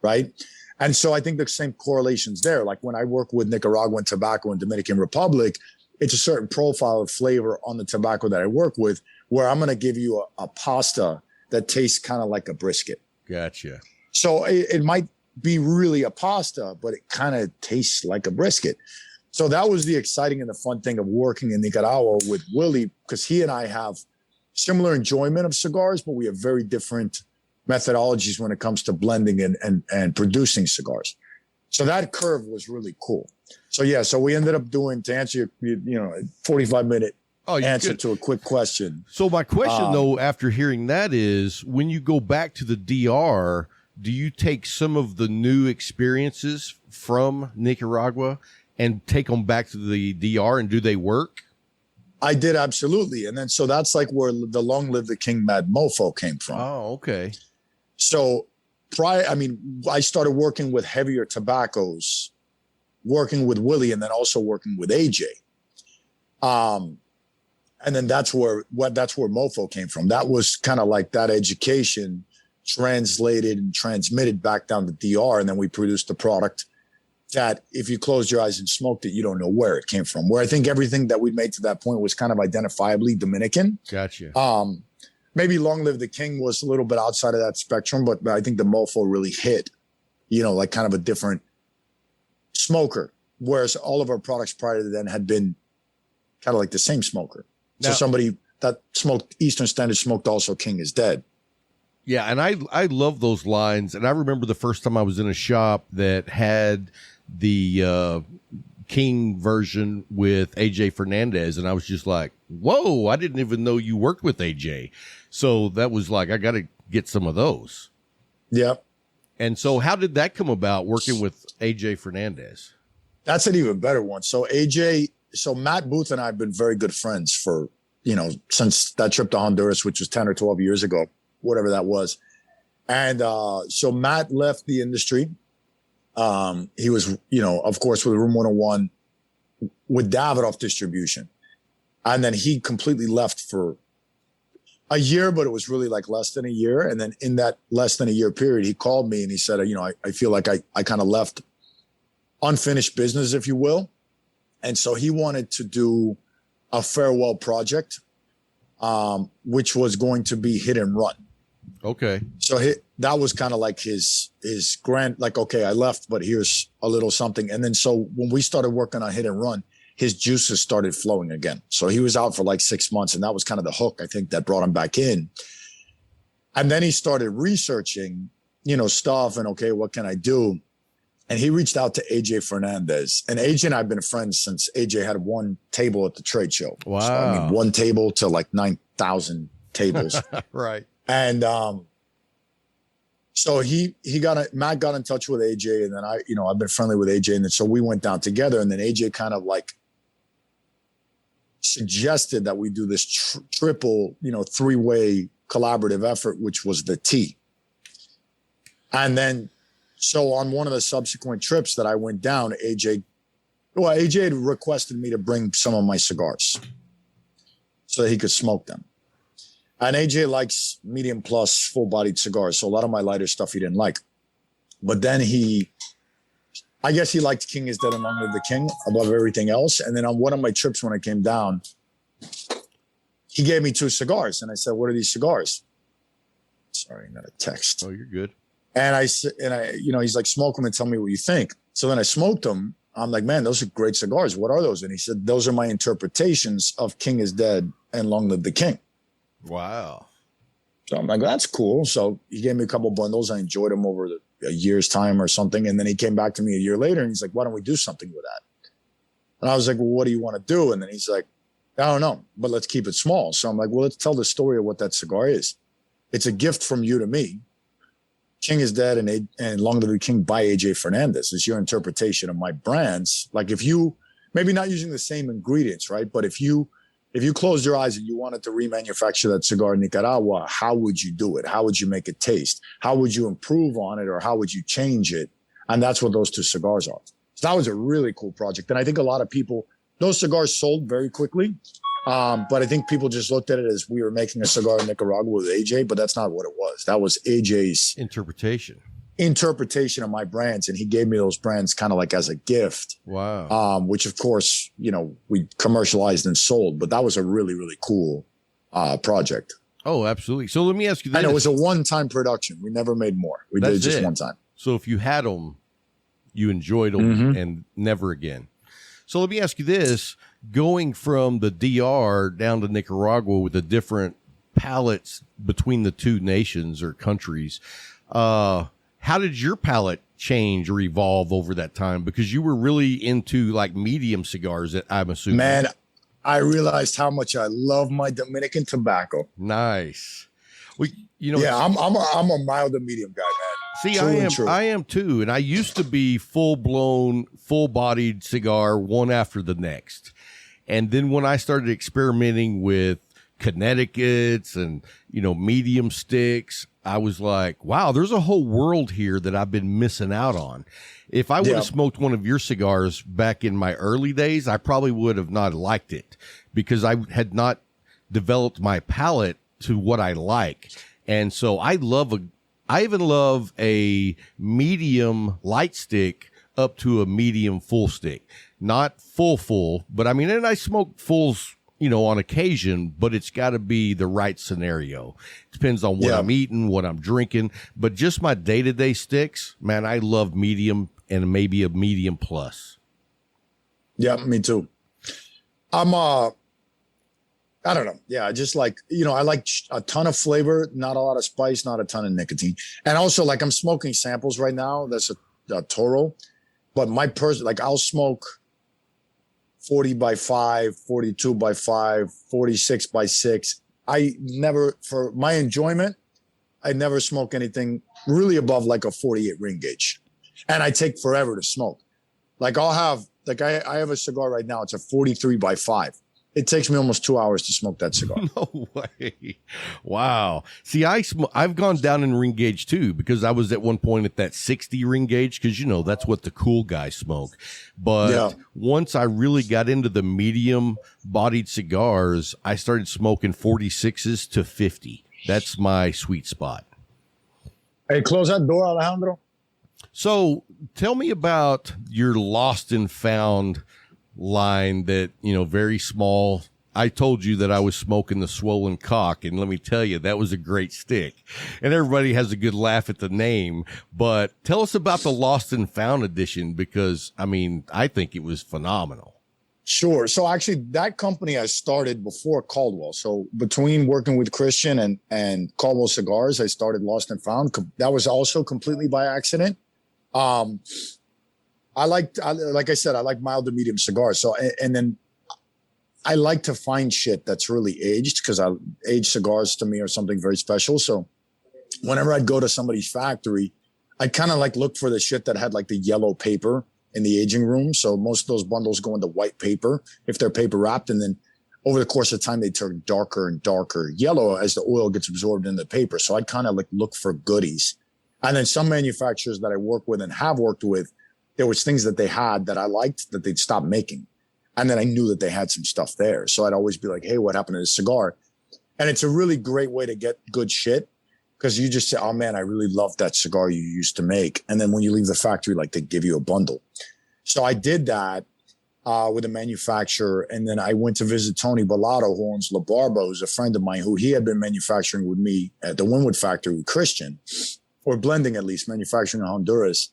right? And so I think the same correlations there. Like when I work with Nicaraguan tobacco and Dominican Republic, it's a certain profile of flavor on the tobacco that I work with where I'm going to give you a pasta that tastes kind of like a brisket. Gotcha. So it might be really a pasta, but it kind of tastes like a brisket. So that was the exciting and the fun thing of working in Nicaragua with Willie, because he and I have similar enjoyment of cigars, but we have very different methodologies when it comes to blending and producing cigars. So that curve was really cool. So yeah, so we ended up doing, to answer your 45-minute answer to a quick question. So my question though, after hearing that is, when you go back to the DR, do you take some of the new experiences from Nicaragua and take them back to the DR, and do they work? I did, absolutely. And then, so that's like where the Long Live the King Mad Mofo came from. Oh, okay. So I started working with heavier tobaccos, working with Willie, and then also working with AJ. And then that's where Mofo came from. That was kind of like that education translated and transmitted back down to DR. And then we produced the product that if you closed your eyes and smoked it, you don't know where it came from. Where I think everything that we made to that point was kind of identifiably Dominican. Gotcha. Maybe Long Live the King was a little bit outside of that spectrum, but I think the Mofo really hit, like kind of a different smoker. Whereas all of our products prior to then had been kind of like the same smoker. So somebody that smoked Eastern Standard smoked also King is Dead. Yeah, and I love those lines. And I remember the first time I was in a shop that had the King version with AJ Fernandez, and I was just like, whoa, I didn't even know you worked with AJ. So that was like, I got to get some of those. Yep. And so how did that come about, working with AJ Fernandez? That's an even better one. So Matt Booth and I have been very good friends for, since that trip to Honduras, which was 10 or 12 years ago, whatever that was. And so Matt left the industry. He was, of course, with Room 101 with Davidoff distribution. And then he completely left for a year, but it was really like less than a year. And then in that less than a year period, he called me and he said, I feel like I kind of left unfinished business, if you will. And so he wanted to do a farewell project, which was going to be hit and run. Okay. So that was kind of like his grand, like, okay, I left, but here's a little something. And then so when we started working on hit and run, his juices started flowing again. So he was out for like 6 months, and that was kind of the hook, I think, that brought him back in. And then he started researching, stuff and, okay, what can I do? And he reached out to AJ Fernandez. And AJ and I have been friends since AJ had one table at the trade show. Wow. So, I mean, one table to like 9,000 tables. Right. And so Matt got in touch with AJ, and then I've been friendly with AJ. And then so we went down together, and then AJ kind of like suggested that we do this triple, three-way collaborative effort, which was the T. And then, so on one of the subsequent trips that I went down, AJ had requested me to bring some of my cigars so that he could smoke them. And AJ likes medium plus full-bodied cigars, so a lot of my lighter stuff he didn't like. But then I guess he liked King is Dead and Long Live the King above everything else. And then on one of my trips when I came down, he gave me 2 cigars. And I said, what are these cigars? Sorry, not a text. Oh, you're good. And he's like, smoke them and tell me what you think. So then I smoked them. I'm like, man, those are great cigars. What are those? And he said, those are my interpretations of King is Dead and Long Live the King. Wow. So I'm like, that's cool. So he gave me a couple bundles. I enjoyed them over a year's time or something. And then he came back to me a year later and he's like, why don't we do something with that? And I was like, well, what do you want to do? And then he's like, I don't know, but let's keep it small. So I'm like, well, let's tell the story of what that cigar is. It's a gift from you to me. King is Dead and Long Live the King by AJ Fernandez. It's your interpretation of my brands. Like if you, maybe not using the same ingredients, right? But if you closed your eyes and you wanted to remanufacture that cigar in Nicaragua, how would you do it? How would you make it taste? How would you improve on it, or how would you change it? And that's what those 2 cigars are. So that was a really cool project. And I think a lot of people, those cigars sold very quickly. But I think people just looked at it as we were making a cigar in Nicaragua with AJ, but that's not what it was. That was AJ's interpretation of my brands. And he gave me those brands kind of like as a gift. Wow. Which of course, we commercialized and sold, but that was a really, really cool project. Oh, absolutely. So let me ask you this. And it was a one-time production. We never made more. We did it just one time. So if you had them, you enjoyed them and never again. So let me ask you this. Going from the DR down to Nicaragua with the different palates between the 2 nations or countries, how did your palate change or evolve over that time? Because you were really into like medium cigars, that I'm assuming. Man, I realized how much I love my Dominican tobacco. Nice. Well, yeah, I'm a mild to medium guy, man. See, I am too. And I used to be full-blown, full-bodied cigar, one after the next. And then when I started experimenting with Connecticut's and, medium sticks, I was like, wow, there's a whole world here that I've been missing out on. If I would have smoked one of your cigars back in my early days, I probably would have not liked it because I had not developed my palate to what I like. And so I even love a medium light stick up to a medium full stick, not full, but and I smoke fulls, on occasion, but it's got to be the right scenario. Depends on what I'm eating, what I'm drinking, but just my day-to-day sticks, man, I love medium and maybe a medium plus. Yeah, me too. I don't know. Yeah, I just like, I like a ton of flavor, not a lot of spice, not a ton of nicotine. And also, like, I'm smoking samples right now. That's a Toro. But my person, like, I'll smoke 40 by 5, 42 by 5, 46 by 6. I never, for my enjoyment, I never smoke anything really above like a 48 ring gauge. And I take forever to smoke. Like I have a cigar right now. It's a 43 by 5. It takes me almost 2 hours to smoke that cigar. No way. Wow. See, I've gone down in ring gauge too, because I was at one point at that 60 ring gauge, because, that's what the cool guys smoke. But once I really got into the medium bodied cigars, I started smoking 46s to 50. That's my sweet spot. Hey, close that door, Alejandro. So tell me about your lost and found line that, very small. I told you that I was smoking the Swollen Cock, and let me tell you, that was a great stick. And everybody has a good laugh at the name, but tell us about the Lost and Found edition, because, I think it was phenomenal. Sure. So actually that company I started before Caldwell. So between working with Christian and Caldwell Cigars, I started Lost and Found. That was also completely by accident. Like I said, I like mild to medium cigars. So, and then I like to find shit that's really aged, because aged cigars to me are something very special. So whenever I'd go to somebody's factory, I'd kind of like look for the shit that had like the yellow paper in the aging room. So most of those bundles go into white paper if they're paper wrapped. And then over the course of time, they turn darker and darker yellow as the oil gets absorbed in the paper. So I'd kind of like look for goodies. And then some manufacturers that I work with and have worked with, there was things that they had that I liked that they'd stop making. And then I knew that they had some stuff there. So I'd always be like, hey, what happened to this cigar? And it's a really great way to get good shit, because you just say, oh man, I really love that cigar you used to make. And then when you leave the factory, like they give you a bundle. So I did that with a manufacturer. And then I went to visit Tony Bellato, who owns La Barba, who's a friend of mine, who he had been manufacturing with me at the Winwood factory with Christian, or blending at least, manufacturing in Honduras.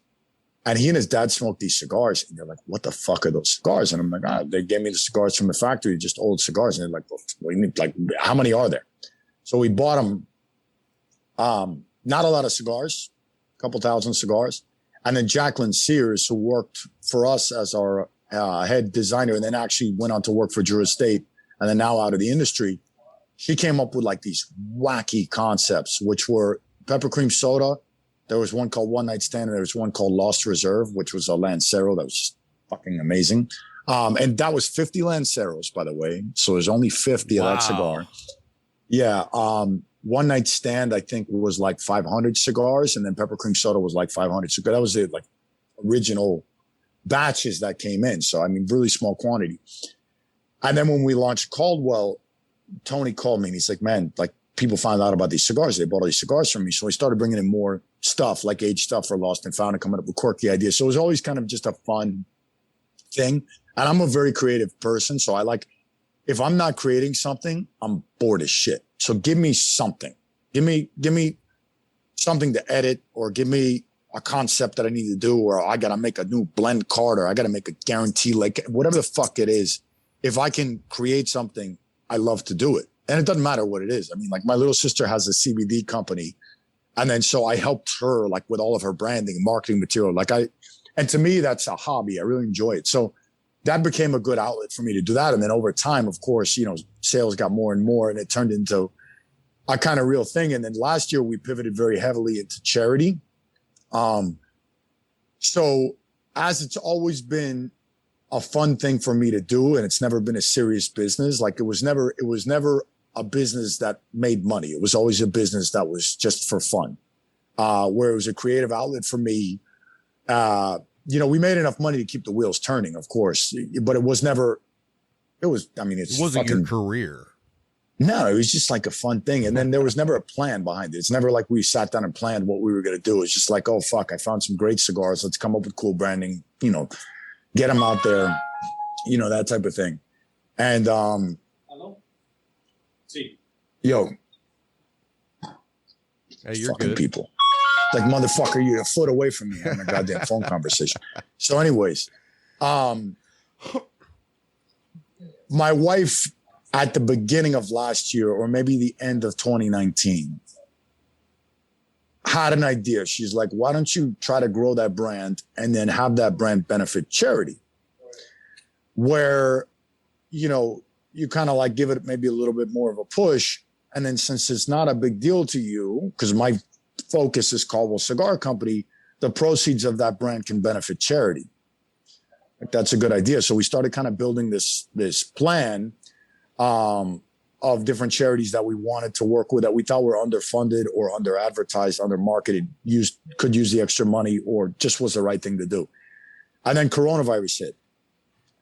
And he and his dad smoked these cigars. And they're like, what the fuck are those cigars? And I'm like, they gave me the cigars from the factory, just old cigars. And they're like, what do you mean? Like, how many are there? So we bought them. Not a lot of cigars, a couple thousand cigars. And then Jacqueline Sears, who worked for us as our head designer, and then actually went on to work for Drew Estate, and then now out of the industry, she came up with like these wacky concepts, which were pepper cream soda. There was one called One Night Stand, and there was one called Lost Reserve, which was a Lancero that was just fucking amazing. And that was 50 Lanceros, by the way. So there's only 50 of that cigar. Yeah. One Night Stand, I think, was like 500 cigars, and then Pepper Cream Soda was like 500 cigars. That was the like original batches that came in. So, really small quantity. And then when we launched Caldwell, Tony called me and he's like, man, like people found out about these cigars. They bought all these cigars from me. So we started bringing in more stuff, like aged stuff for Lost and Found, and coming up with quirky ideas. So it was always kind of just a fun thing. And I'm a very creative person. So I like, if I'm not creating something, I'm bored as shit. So give me something. Give me something to edit, or give me a concept that I need to do, or I got to make a new blend card, or I got to make a guarantee, like whatever the fuck it is. If I can create something, I love to do it. And it doesn't matter what it is. Like my little sister has a CBD company. And then so I helped her like with all of her branding and marketing material. And to me, that's a hobby. I really enjoy it. So that became a good outlet for me to do that. And then over time, of course, sales got more and more, and it turned into a kind of real thing. And then last year we pivoted very heavily into charity. So as it's always been a fun thing for me to do, and it's never been a serious business. Like it was never a business that made money. It was always a business that was just for fun, where it was a creative outlet for me. We made enough money to keep the wheels turning, of course, but it wasn't your career. No, it was just like a fun thing. And then there was never a plan behind it. It's never like we sat down and planned what we were going to do. It's just like, oh, fuck, I found some great cigars. Let's come up with cool branding, get them out there, that type of thing. And, hello? See. Yo. Hey, you're fucking good. People. Like, motherfucker, you're a foot away from me on a goddamn phone conversation. So anyways, my wife at the beginning of last year, or maybe the end of 2019, had an idea. She's like, why don't you try to grow that brand and then have that brand benefit charity? Where, you kind of like give it maybe a little bit more of a push. And then since it's not a big deal to you, because my focus is Caldwell Cigar Company, the proceeds of that brand can benefit charity. Like, that's a good idea. So we started kind of building this plan of different charities that we wanted to work with, that we thought were underfunded or under advertised, under marketed, could use the extra money, or just was the right thing to do. And then coronavirus hit.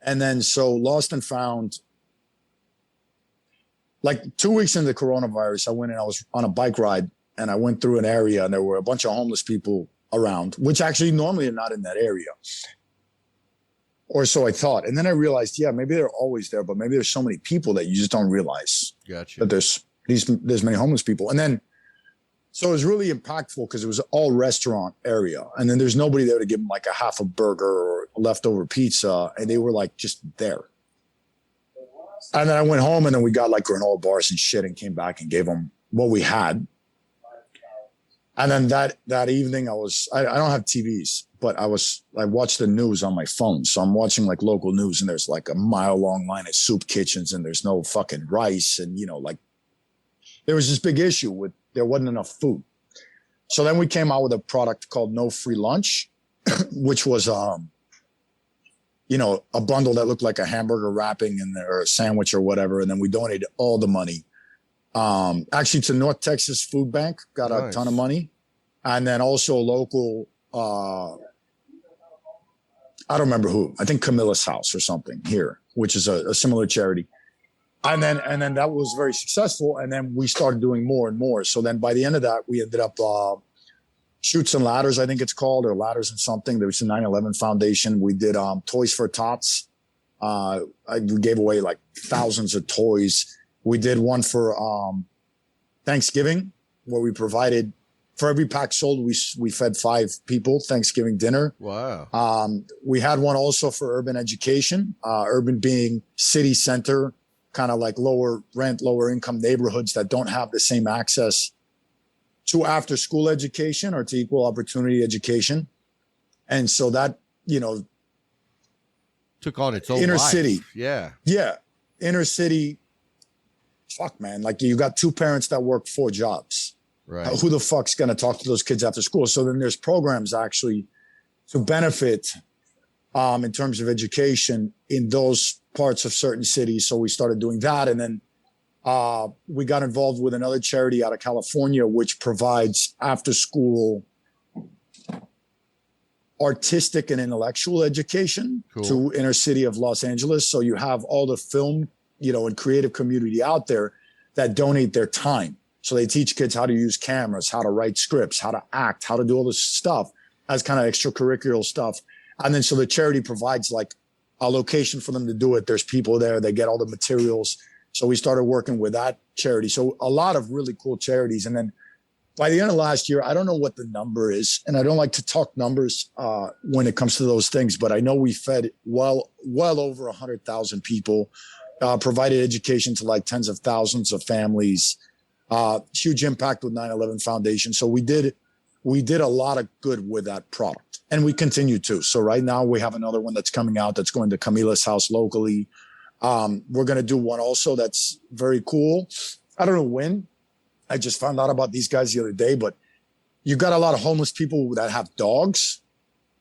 And then so Lost and Found, like 2 weeks into the coronavirus, I went and I was on a bike ride, and I went through an area and there were a bunch of homeless people around, which actually normally are not in that area. or so I thought. And then I realized, yeah, maybe they're always there, but maybe there's so many people that you just don't realize Gotcha. that there's many homeless people. And then, so it was really impactful because it was all restaurant area. And then there's nobody there to give them like a half a burger or leftover pizza. And they were like just there. And then I went home and then we got like granola bars and shit and came back and gave them what we had. And then that evening I don't have TVs, but I watched the news on my phone. So I'm watching like local news and there's like a mile long line of soup kitchens and there's no fucking rice. And, like there was this big issue with, there wasn't enough food. So then we came out with a product called No Free Lunch, which was, a bundle that looked like a hamburger wrapping or a sandwich or whatever. And then we donated all the money. Actually to North Texas Food Bank, got a ton of money. And then also local, I don't remember who, I think Camilla's House or something here, which is a similar charity. And then that was very successful. And then we started doing more and more. So then by the end of that, we ended up, Chutes and Ladders, I think it's called, or Ladders and something. There was the 9/11 Foundation. We did, Toys for Tots. We gave away like thousands of toys. We did one for Thanksgiving where we provided for every pack sold. We fed 5 people Thanksgiving dinner. Wow. We had one also for urban education, urban being city center, kind of like lower rent, lower income neighborhoods that don't have the same access to after school education or to equal opportunity education. And so that, took on its own inner life. city. Yeah. Yeah. Inner city. Fuck, man. Like you got 2 parents that work 4 jobs. Right. Who the fuck's going to talk to those kids after school? So then there's programs actually to benefit in terms of education in those parts of certain cities. So we started doing that. And then we got involved with another charity out of California, which provides after school artistic and intellectual education to inner city of Los Angeles. So you have all the film, and creative community out there that donate their time. So they teach kids how to use cameras, how to write scripts, how to act, how to do all this stuff as kind of extracurricular stuff. And then so the charity provides like a location for them to do it. There's people there, they get all the materials. So we started working with that charity. So a lot of really cool charities. And then by the end of last year, I don't know what the number is, and I don't like to talk numbers when it comes to those things, but I know we fed well over 100,000 people, provided education to like tens of thousands of families, huge impact with 9/11 Foundation. So we did a lot of good with that product, and we continue to. So right now we have another one that's coming out that's going to Camila's house locally. We're going to do one also that's very cool. I don't know when. I just found out about these guys the other day, but you got a lot of homeless people that have dogs.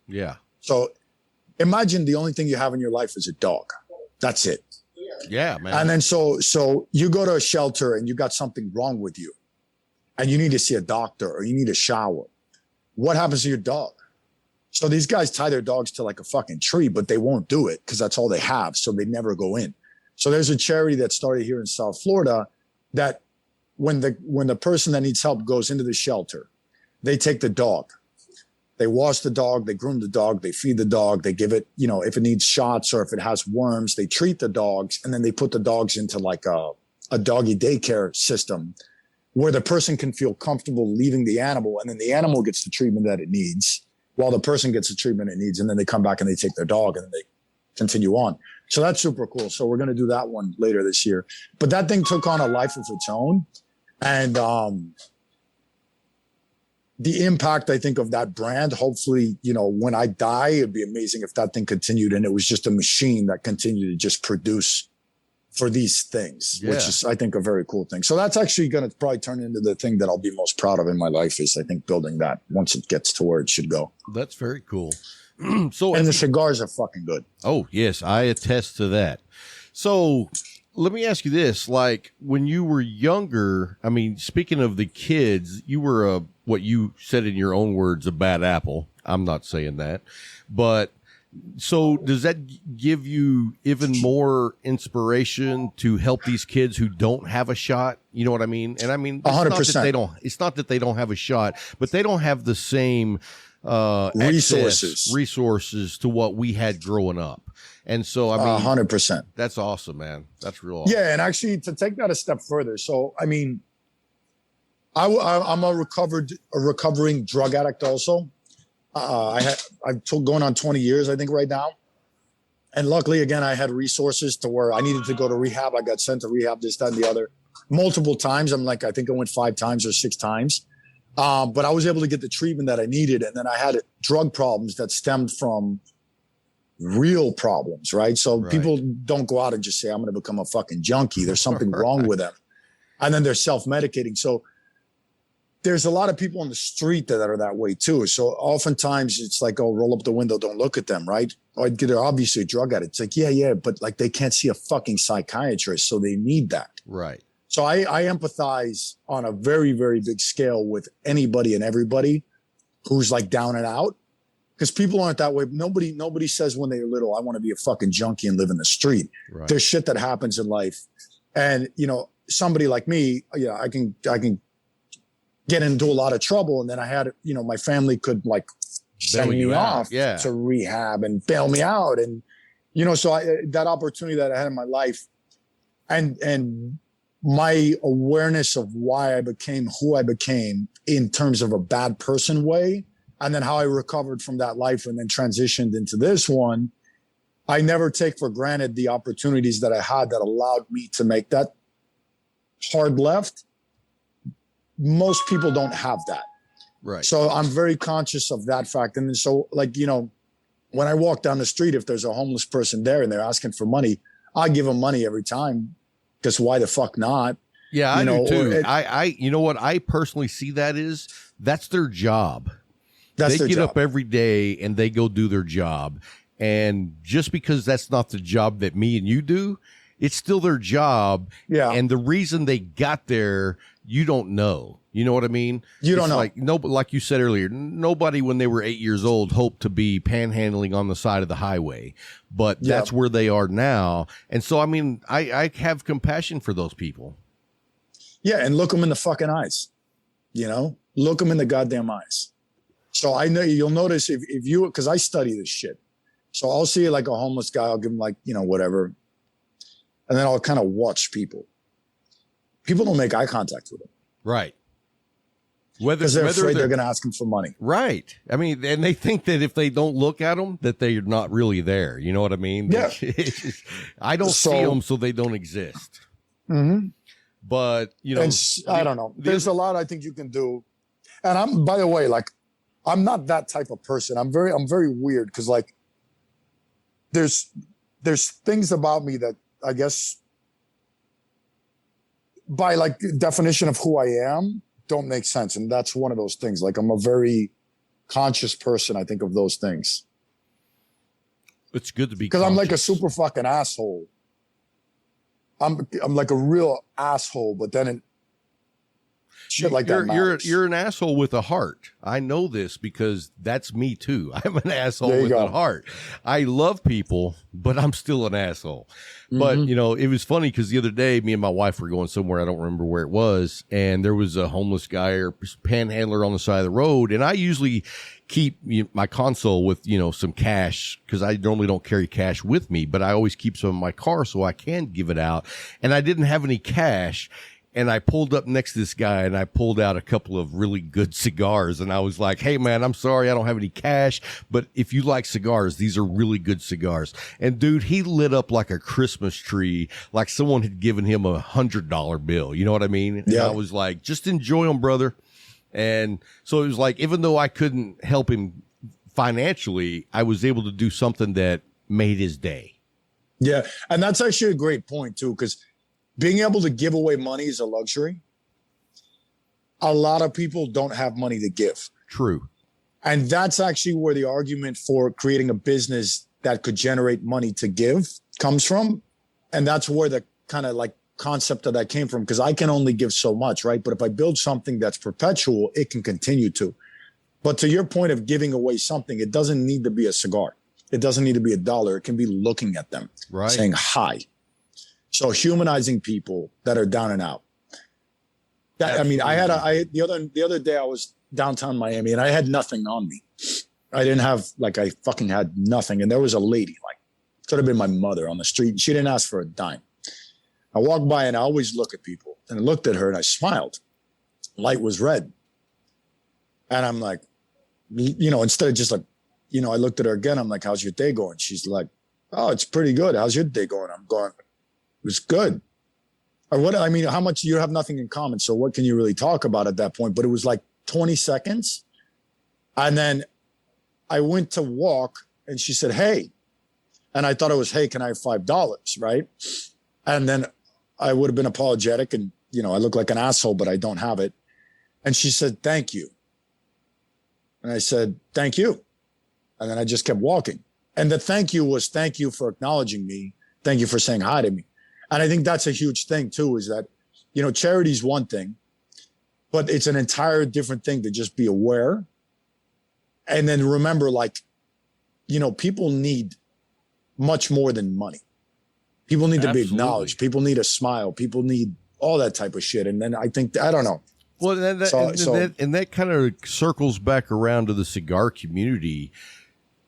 Yeah. So imagine the only thing you have in your life is a dog. That's it. Yeah, man. And then so you go to a shelter and you got something wrong with you and you need to see a doctor or you need a shower. What happens to your dog? So these guys tie their dogs to like a fucking tree, but they won't do it because that's all they have. So they never go in. So there's a charity that started here in South Florida that when the person that needs help goes into the shelter, they take the dog, they wash the dog, they groom the dog, they feed the dog, they give it, if it needs shots or if it has worms, they treat the dogs. And then they put the dogs into like a doggy daycare system where the person can feel comfortable leaving the animal. And then the animal gets the treatment that it needs while the person gets the treatment it needs. And then they come back and they take their dog and then they continue on. So that's super cool. So we're going to do that one later this year. But that thing took on a life of its own. And the impact, I think, of that brand, hopefully, when I die, it'd be amazing if that thing continued and it was just a machine that continued to just produce for these things, which is, I think, a very cool thing. So that's actually going to probably turn into the thing that I'll be most proud of in my life is, I think, building that once it gets to where it should go. That's very cool. And the cigars are fucking good. Oh, yes, I attest to that. So let me ask you this, like when you were younger, I mean, speaking of the kids, you were what you said in your own words, a bad apple. I'm not saying that, but so does that give you even more inspiration to help these kids who don't have a shot? You know what I mean? And I mean, 100%. It's not that they don't have a shot, but they don't have the same resources to what we had growing up. And so, I mean, 100%. That's awesome, man. That's real awesome. Yeah. And actually to take that a step further. So, I mean, I'm a recovering drug addict also. I'm going on 20 years, I think right now. And luckily, again, I had resources to where I needed to go to rehab. I got sent to rehab, this, that, and the other multiple times. I think I went 5 times or 6 times. But I was able to get the treatment that I needed. And then I had drug problems that stemmed from real problems, right? So people don't go out and just say, I'm going to become a fucking junkie. There's something wrong with them. And then they're self-medicating. So there's a lot of people on the street that are that way too. So oftentimes it's like, oh, roll up the window, don't look at them, right? Or they're obviously a drug addict. It's like, yeah, but like they can't see a fucking psychiatrist, so they need that. Right. So I empathize on a very, very big scale with anybody and everybody who's like down and out, because people aren't that way. Nobody says when they're little, I want to be a fucking junkie and live in the street. Right. There's shit that happens in life. And, somebody like me, I can get into a lot of trouble. And then I had, my family could like send me off to rehab and bail me out. And, so that opportunity that I had in my life and my awareness of why I became who I became in terms of a bad person way, and then how I recovered from that life and then transitioned into this one, I never take for granted the opportunities that I had that allowed me to make that hard left. Most people don't have that. Right. So I'm very conscious of that fact. And then so like, when I walk down the street, if there's a homeless person there and they're asking for money, I give them money every time. Because why the fuck not? Yeah, I do too. I you know what I personally see that's their job. They get up every day and they go do their job. And just because that's not the job that me and you do, it's still their job. Yeah. And the reason they got there, you don't know. You know what I mean? You don't know. Like you said earlier, nobody when they were 8 years old hoped to be panhandling on the side of the highway, but that's where they are now. And so, I mean, I have compassion for those people. Yeah. And look them in the fucking eyes, look them in the goddamn eyes. So I know you'll notice if you, cause I study this shit. So I'll see like a homeless guy. I'll give him like, whatever. And then I'll kind of watch people. People don't make eye contact with them. Right. Because they're afraid they're going to ask them for money. Right. I mean, and they think that if they don't look at them, that they're not really there. You know what I mean? Yeah. I don't see them, so they don't exist. Mm-hmm. But, I don't know. There's a lot I think you can do. And by the way, like, I'm not that type of person. I'm very weird because like, there's things about me that I guess by like definition of who I am, don't make sense. And that's one of those things. Like I'm a very conscious person. I think of those things. It's good to be, because I'm like a super fucking asshole. I'm like a real asshole, but then shit like that. You're an asshole with a heart. I know this because that's me too. I'm an asshole with a heart. I love people, but I'm still an asshole. But, it was funny because the other day, me and my wife were going somewhere. I don't remember where it was. And there was a homeless guy or panhandler on the side of the road. And I usually keep my console with, some cash because I normally don't carry cash with me, but I always keep some in my car so I can give it out. And I didn't have any cash. And I pulled up next to this guy and I pulled out a couple of really good cigars. And I was like, hey, man, I'm sorry, I don't have any cash. But if you like cigars, these are really good cigars. And dude, he lit up like a Christmas tree, like someone had given him $100 bill. You know what I mean? Yeah. And I was like, just enjoy them, brother. And so it was like, even though I couldn't help him financially, I was able to do something that made his day. Yeah. And that's actually a great point too, because being able to give away money is a luxury. A lot of people don't have money to give. True. And that's actually where the argument for creating a business that could generate money to give comes from. And that's where the kind of like concept of that came from, because I can only give so much, right? But if I build something that's perpetual, it can continue to. But to your point of giving away something, it doesn't need to be a cigar. It doesn't need to be $1. It can be looking at them, right, saying hi. So humanizing people that are down and out. That, I mean, the other day I was downtown Miami, and I had nothing on me. I didn't have, like, I fucking had nothing. And there was a lady, like, could have been my mother on the street. She didn't ask for a dime. I walked by and I always look at people, and I looked at her and I smiled. Light was red. And I'm like, instead of just like, I looked at her again. I'm like, how's your day going? She's like, oh, it's pretty good. How's your day going? I'm going, it was good. Or what? I mean, how much you have nothing in common. So what can you really talk about at that point? But it was like 20 seconds. And then I went to walk and she said, hey. And I thought it was, hey, can I have $5? Right. And then I would have been apologetic and, I look like an asshole, but I don't have it. And she said, thank you. And I said, thank you. And then I just kept walking. And the thank you was, thank you for acknowledging me. Thank you for saying hi to me. And I think that's a huge thing too, is that, charity is one thing, but it's an entire different thing to just be aware. And then remember, like, people need much more than money. People need to be acknowledged. People need a smile. People need all that type of shit. And then I think, I don't know. Well, that kind of circles back around to the cigar community.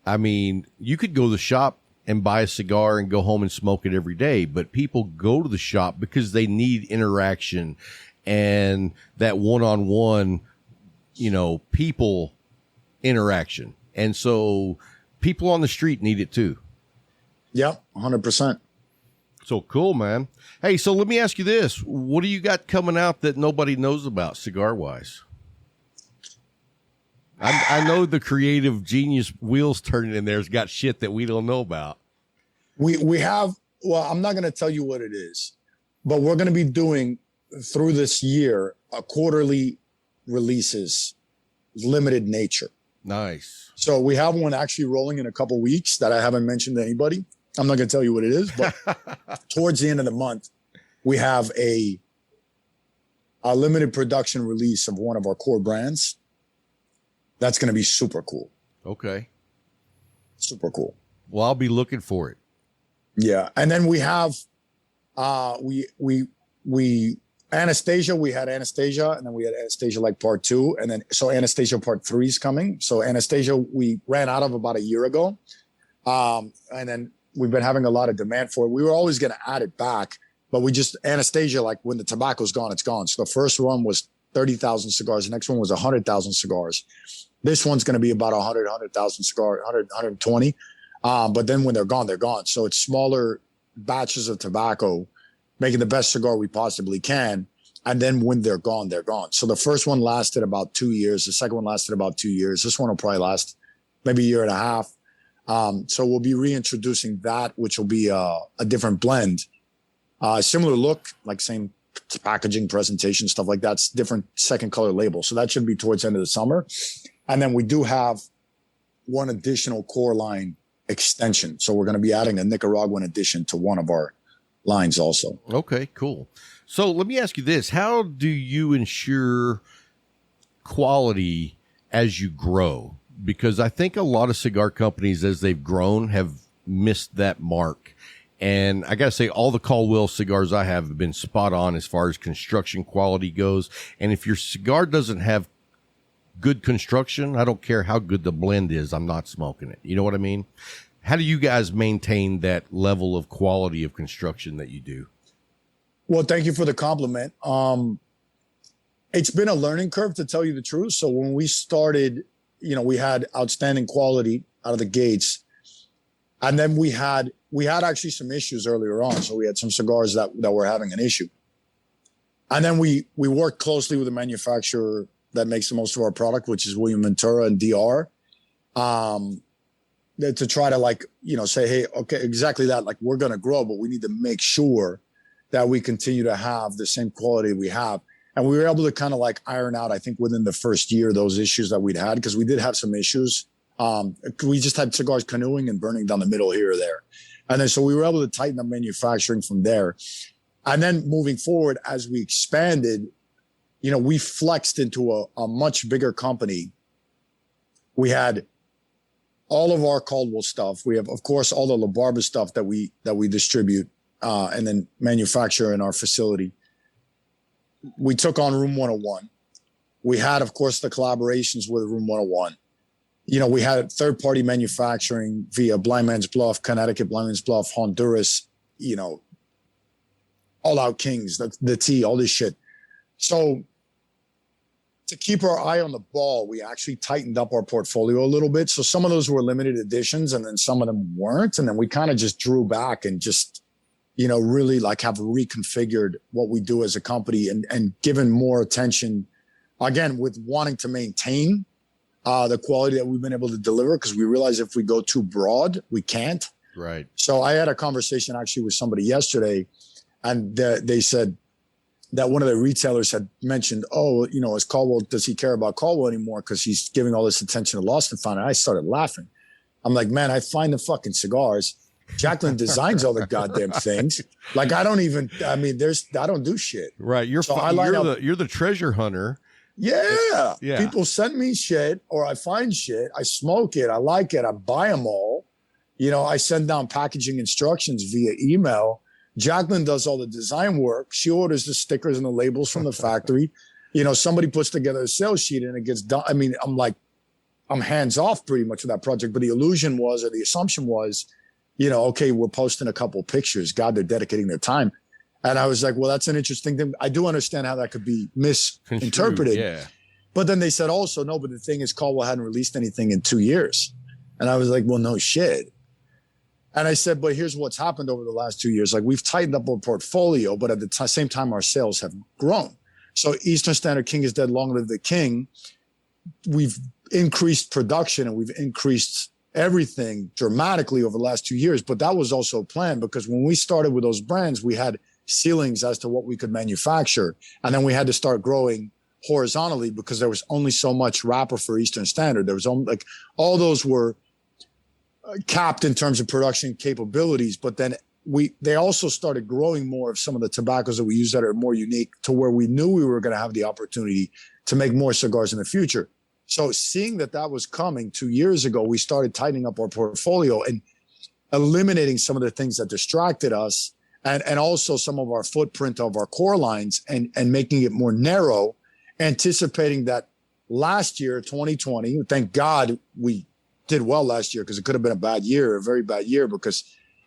I mean, you could go to the shop and buy a cigar and go home and smoke it every day, but people go to the shop because they need interaction and that one-on-one, people interaction. And so people on the street need it too. Yeah, 100%. So cool, man. Hey, so let me ask you this. What do you got coming out that nobody knows about cigar-wise? I know the creative genius wheels turning in there's got shit that we don't know about. We have, well, I'm not going to tell you what it is, but we're going to be doing through this year a quarterly releases, limited nature. Nice. So we have one actually rolling in a couple weeks that I haven't mentioned to anybody. I'm not going to tell you what it is, but towards the end of the month, we have a limited production release of one of our core brands. That's going to be super cool. Okay. Super cool. Well, I'll be looking for it. Yeah. And then we have, Anastasia, we had Anastasia, and then we had Anastasia like part 2. And then, so Anastasia part 3 is coming. So Anastasia, we ran out of about a year ago. And then we've been having a lot of demand for it. We were always going to add it back, but Anastasia, like when the tobacco's gone, it's gone. So the first one was 30,000 cigars. The next one was 100,000 cigars. This one's going to be about 100,000 cigars, 120. But then when they're gone, they're gone. So it's smaller batches of tobacco, making the best cigar we possibly can. And then when they're gone, they're gone. So the first one lasted about 2 years. The second one lasted about 2 years. This one will probably last maybe a year and a half. So we'll be reintroducing that, which will be a different blend. Similar look, like same packaging, presentation, stuff like that. It's different second color label. So that should be towards the end of the summer. And then we do have one additional core line extension. So we're going to be adding a Nicaraguan addition to one of our lines also. Okay, cool. So let me ask you this. How do you ensure quality as you grow? Because I think a lot of cigar companies, as they've grown, have missed that mark. And I got to say, all the Caldwell cigars I have been spot on as far as construction quality goes. And if your cigar doesn't have good construction, I don't care how good the blend is, I'm not smoking it. You know what I mean? How do you guys maintain that level of quality of construction that you do? Well, thank you for the compliment. It's been a learning curve, to tell you the truth. So when we started, we had outstanding quality out of the gates. And then we had actually some issues earlier on. So we had some cigars that were having an issue. And then we worked closely with the manufacturer that makes the most of our product, which is William Ventura and DR, to try to say, hey, okay, exactly that. Like, we're going to grow, but we need to make sure that we continue to have the same quality we have. And we were able to kind of iron out, I think, within the first year, those issues that we'd had, because we did have some issues. We just had cigars canoeing and burning down the middle here or there. And then, so we were able to tighten up manufacturing from there. And then moving forward, as we expanded, we flexed into a much bigger company. We had all of our Caldwell stuff. We have, of course, all the La Barba stuff that we distribute and then manufacture in our facility. We took on Room 101. We had, of course, the collaborations with Room 101. You know, we had third-party manufacturing via Blind Man's Bluff, Connecticut, Blind Man's Bluff, Honduras, you know, All Out Kings, the tea, all this shit. So to keep our eye on the ball, we actually tightened up our portfolio a little bit. So some of those were limited editions and then some of them weren't. And then we kind of just drew back and just, you know, really like have reconfigured what we do as a company and given more attention, again, with wanting to maintain the quality that we've been able to deliver, because we realize if we go too broad, we can't. Right. So I had a conversation actually with somebody yesterday, and they said that one of the retailers had mentioned, oh, you know, does he care about Caldwell anymore? Because he's giving all this attention to Lost and Found. And I started laughing. I'm like, man, I find the fucking cigars. Jacqueline designs all the goddamn things. Like, I don't do shit. Right. You're the treasure hunter. Yeah. Yeah. People send me shit or I find shit. I smoke it. I like it. I buy them all. You know, I send down packaging instructions via email. Jacqueline does all the design work. She orders the stickers and the labels from the factory. You know, somebody puts together a sales sheet and it gets done. I mean, I'm hands off pretty much with that project. But the illusion was, or the assumption was, you know, okay, we're posting a couple of pictures. God, they're dedicating their time. And I was like, well, that's an interesting thing. I do understand how that could be misinterpreted. Yeah. But then they said also, no, but the thing is, Caldwell hadn't released anything in 2 years. And I was like, well, no shit. And I said, but here's what's happened over the last 2 years. Like, we've tightened up our portfolio, but at the same time, our sales have grown. So Eastern Standard King is dead, long live the king. We've increased production and we've increased everything dramatically over the last 2 years. But that was also planned, because when we started with those brands, we had ceilings as to what we could manufacture. And then we had to start growing horizontally because there was only so much wrapper for Eastern Standard. There was only, like, all those were capped in terms of production capabilities. But then they also started growing more of some of the tobaccos that we use that are more unique, to where we knew we were going to have the opportunity to make more cigars in the future. So seeing that was coming 2 years ago, we started tightening up our portfolio and eliminating some of the things that distracted us, and also some of our footprint of our core lines, and making it more narrow, anticipating that last year, 2020, thank God we did well last year, because it could have been a bad year, a very bad year, because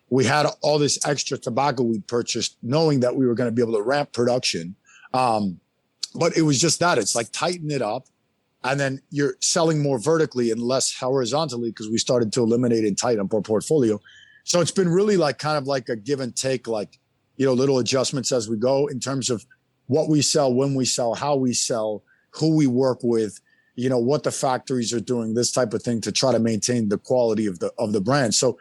we had all this extra tobacco we purchased, knowing that we were going to be able to ramp production. But it was just that. It's like, tighten it up, and then you're selling more vertically and less horizontally, because we started to eliminate and tighten up our portfolio. So it's been really like kind of like a give and take, like, you know, little adjustments as we go in terms of what we sell, when we sell, how we sell, who we work with, you know, what the factories are doing, this type of thing, to try to maintain the quality of the brand. So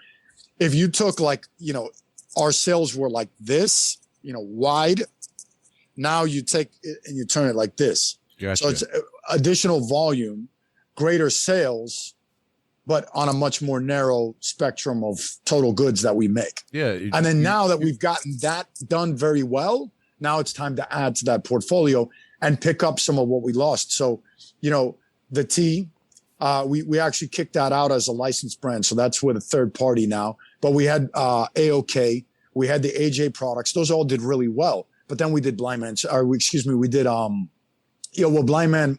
if you took, like, you know, our sales were like this, you know, wide, now you take it and you turn it like this. Gotcha. So it's additional volume, greater sales, but on a much more narrow spectrum of total goods that we make. Yeah. And then now that we've gotten that done very well, now it's time to add to that portfolio and pick up some of what we lost. So, you know, the tea, we actually kicked that out as a licensed brand. So that's with a third party now. But we had AOK, we had the AJ products. Those all did really well. But then we did Blind Man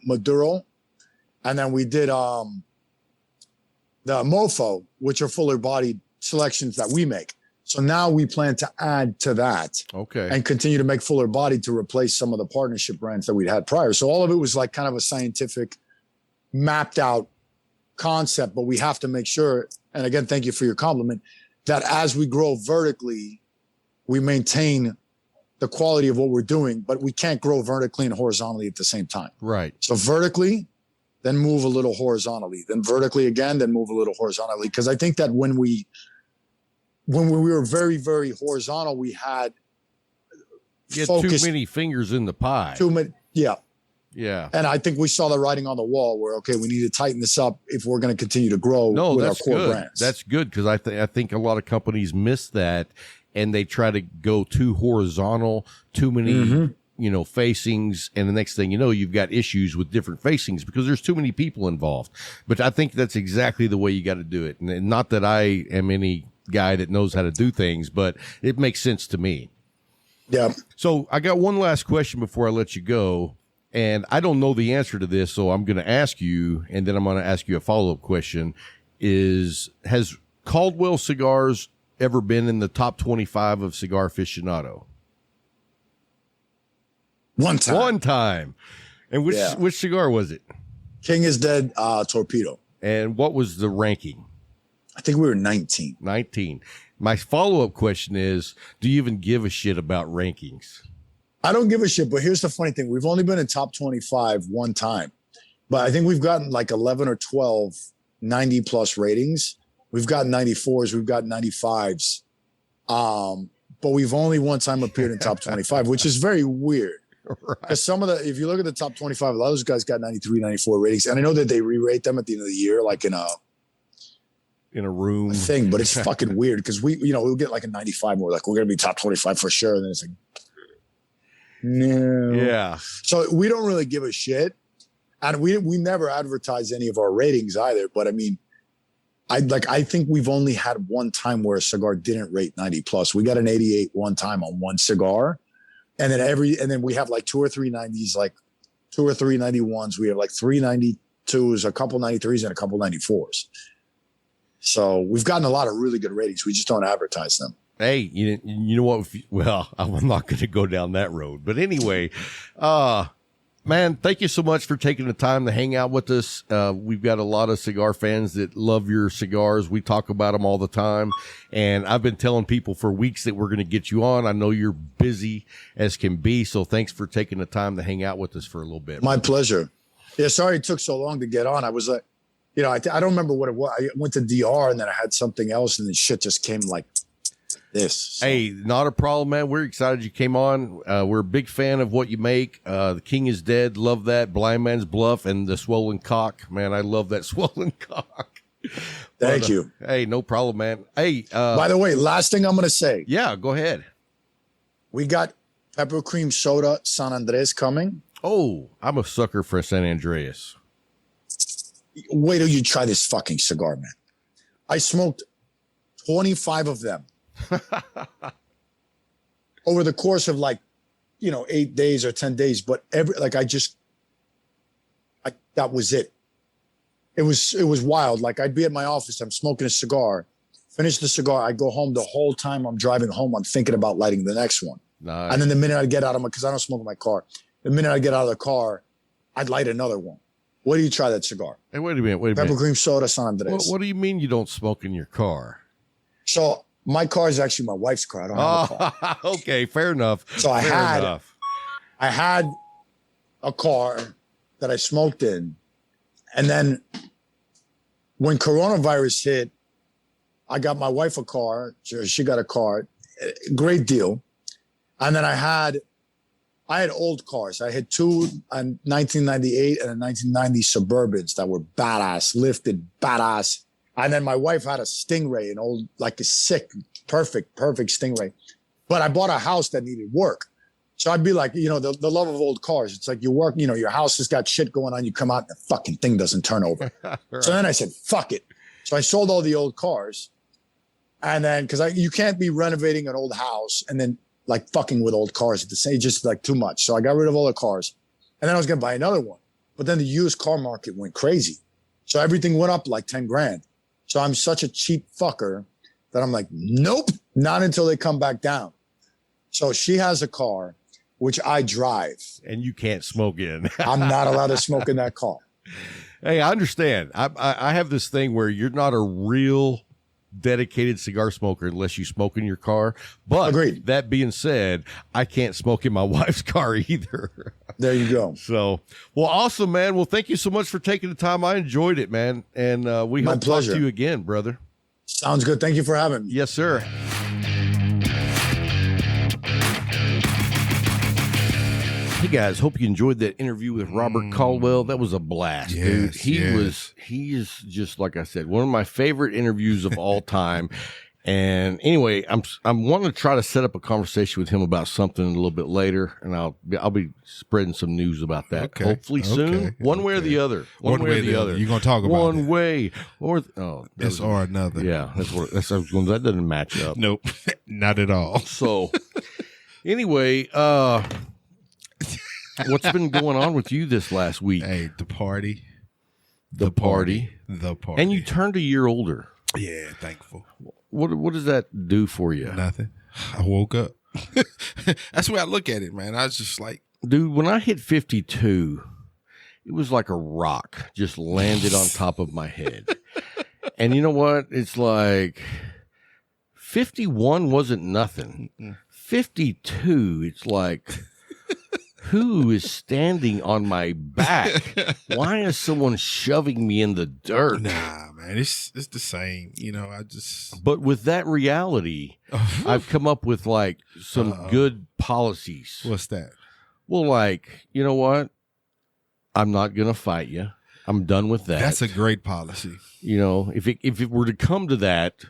Maduro. And then we did the Mofo, which are fuller bodied selections that we make. So now we plan to add to that. Okay. And continue to make fuller bodied to replace some of the partnership brands that we'd had prior. So all of it was like kind of a scientific, mapped out concept, but we have to make sure, and again, thank you for your compliment, that as we grow vertically, we maintain the quality of what we're doing, but we can't grow vertically and horizontally at the same time. Right. So vertically, then move a little horizontally, then vertically again, then move a little horizontally. Because I think that when we were very, very horizontal, we had too many fingers in the pie. Too many, yeah. Yeah. And I think we saw the writing on the wall where, okay, we need to tighten this up if we're going to continue to grow with our core brands. That's good, because I think a lot of companies miss that, and they try to go too horizontal, too many you know, facings, and the next thing you know, you've got issues with different facings because there's too many people involved. But I think that's exactly the way you got to do it. And not that I am any guy that knows how to do things, but it makes sense to me. Yeah. So I got one last question before I let you go. and I don't know the answer to this, so I'm going to ask you, and then I'm going to ask you a follow-up question, has Caldwell Cigars ever been in the top 25 of Cigar Aficionado? One time. One time. And which cigar was it? King is Dead Torpedo. And what was the ranking? I think we were 19. 19. My follow-up question is, do you even give a shit about rankings? I don't give a shit, but here's the funny thing. We've only been in top 25 one time, but I think we've gotten like 11 or 12 90-plus ratings. We've got 94s. We've got 95s. But we've only one time appeared in top 25, which is very weird. Because some of if you look at the top 25, a lot of those guys got 93, 94 ratings. And I know that they re-rate them at the end of the year, like in a room thing, but it's fucking weird because we'll get like a 95 and we're like, we're going to be top 25 for sure. And then it's like, no. Yeah. So we don't really give a shit. And we never advertise any of our ratings either. But I mean, I think we've only had one time where a cigar didn't rate 90 plus. We got an 88 one time on one cigar. And then we have like 2 or 3 90s, like 2 or 3 91s. We have like 3 92s, a couple 93s, and a couple 94s. So we've gotten a lot of really good ratings. We just don't advertise them. Hey, you know what? Well, I'm not going to go down that road. But anyway, man, thank you so much for taking the time to hang out with us. We've got a lot of cigar fans that love your cigars. We talk about them all the time. And I've been telling people for weeks that we're going to get you on. I know you're busy as can be. So thanks for taking the time to hang out with us for a little bit. My pleasure. Yeah, sorry it took so long to get on. I was like, I don't remember what it was. I went to DR and then I had something else and then shit just came like this. So. Hey, not a problem, man. We're excited you came on. We're a big fan of what you make. The King is Dead. Love that. Blind Man's Bluff and the Swollen Cock. Man, I love that Swollen Cock. Thank you. Hey, no problem, man. Hey, by the way, last thing I'm going to say. Yeah, go ahead. We got pepper cream soda San Andres coming. Oh, I'm a sucker for San Andreas. Wait till you try this fucking cigar, man. I smoked 25 of them over the course of 8 days or 10 days. But that was it. It was wild. Like I'd be at my office, I'm smoking a cigar, finish the cigar, I go home. The whole time I'm driving home, I'm thinking about lighting the next one. Nice. And then the minute I get out of because I don't smoke in my car, the minute I get out of the car, I'd light another one. Where do you try that cigar? Hey, wait a minute. Pepper cream soda San Andres. What do you mean you don't smoke in your car? So my car is actually my wife's car. I don't have a car. Okay, fair enough. So I had a car that I smoked in. And then when coronavirus hit, I got my wife a car. She got a car. Great deal. And then I had old cars. I had 2 1998 and a 1990 Suburbans that were badass, lifted, badass. And then my wife had a Stingray, an old, like a sick, perfect Stingray. But I bought a house that needed work. So I'd be like, the love of old cars. It's like you work, your house has got shit going on. You come out and the fucking thing doesn't turn over. Right. So then I said, fuck it. So I sold all the old cars. And then, you can't be renovating an old house and then like fucking with old cars at the same, just like too much. So I got rid of all the cars and then I was going to buy another one, but then the used car market went crazy. So everything went up like 10 grand. So I'm such a cheap fucker that I'm like, nope, not until they come back down. So she has a car, which I drive. And you can't smoke in. I'm not allowed to smoke in that car. Hey, I understand. I have this thing where you're not a real dedicated cigar smoker unless you smoke in your car. But agreed. That being said, I can't smoke in my wife's car either. There you go. So, well, awesome, man. Well, thank you so much for taking the time. I enjoyed it, man. And we hope to talk to you again, brother. Sounds good. Thank you for having me. Yes, sir. Hey guys, hope you enjoyed that interview with Robert Caldwell. That was a blast, dude. He is just, like I said, one of my favorite interviews of all time. And anyway, I'm wanting to try to set up a conversation with him about something a little bit later, and I'll be spreading some news about that. Okay. Hopefully soon. One way or the other. One way or the other. You're gonna talk about one it. way or this or another. Yeah, that doesn't match up. Nope, not at all. So anyway, What's been going on with you this last week? Hey, the party. The party. And you turned a year older. Yeah, thankful. What does that do for you? Nothing. I woke up. That's the way I look at it, man. I was just like, dude, when I hit 52, it was like a rock just landed on top of my head. And you know what? It's like 51 wasn't nothing. 52, it's like, who is standing on my back? Why is someone shoving me in the dirt? nah, man, it's the same. You know, But with that reality, I've come up with like some good policies. What's that? Well, like, you know what? I'm not going to fight you. I'm done with that. That's a great policy. You know, if it were to come to that,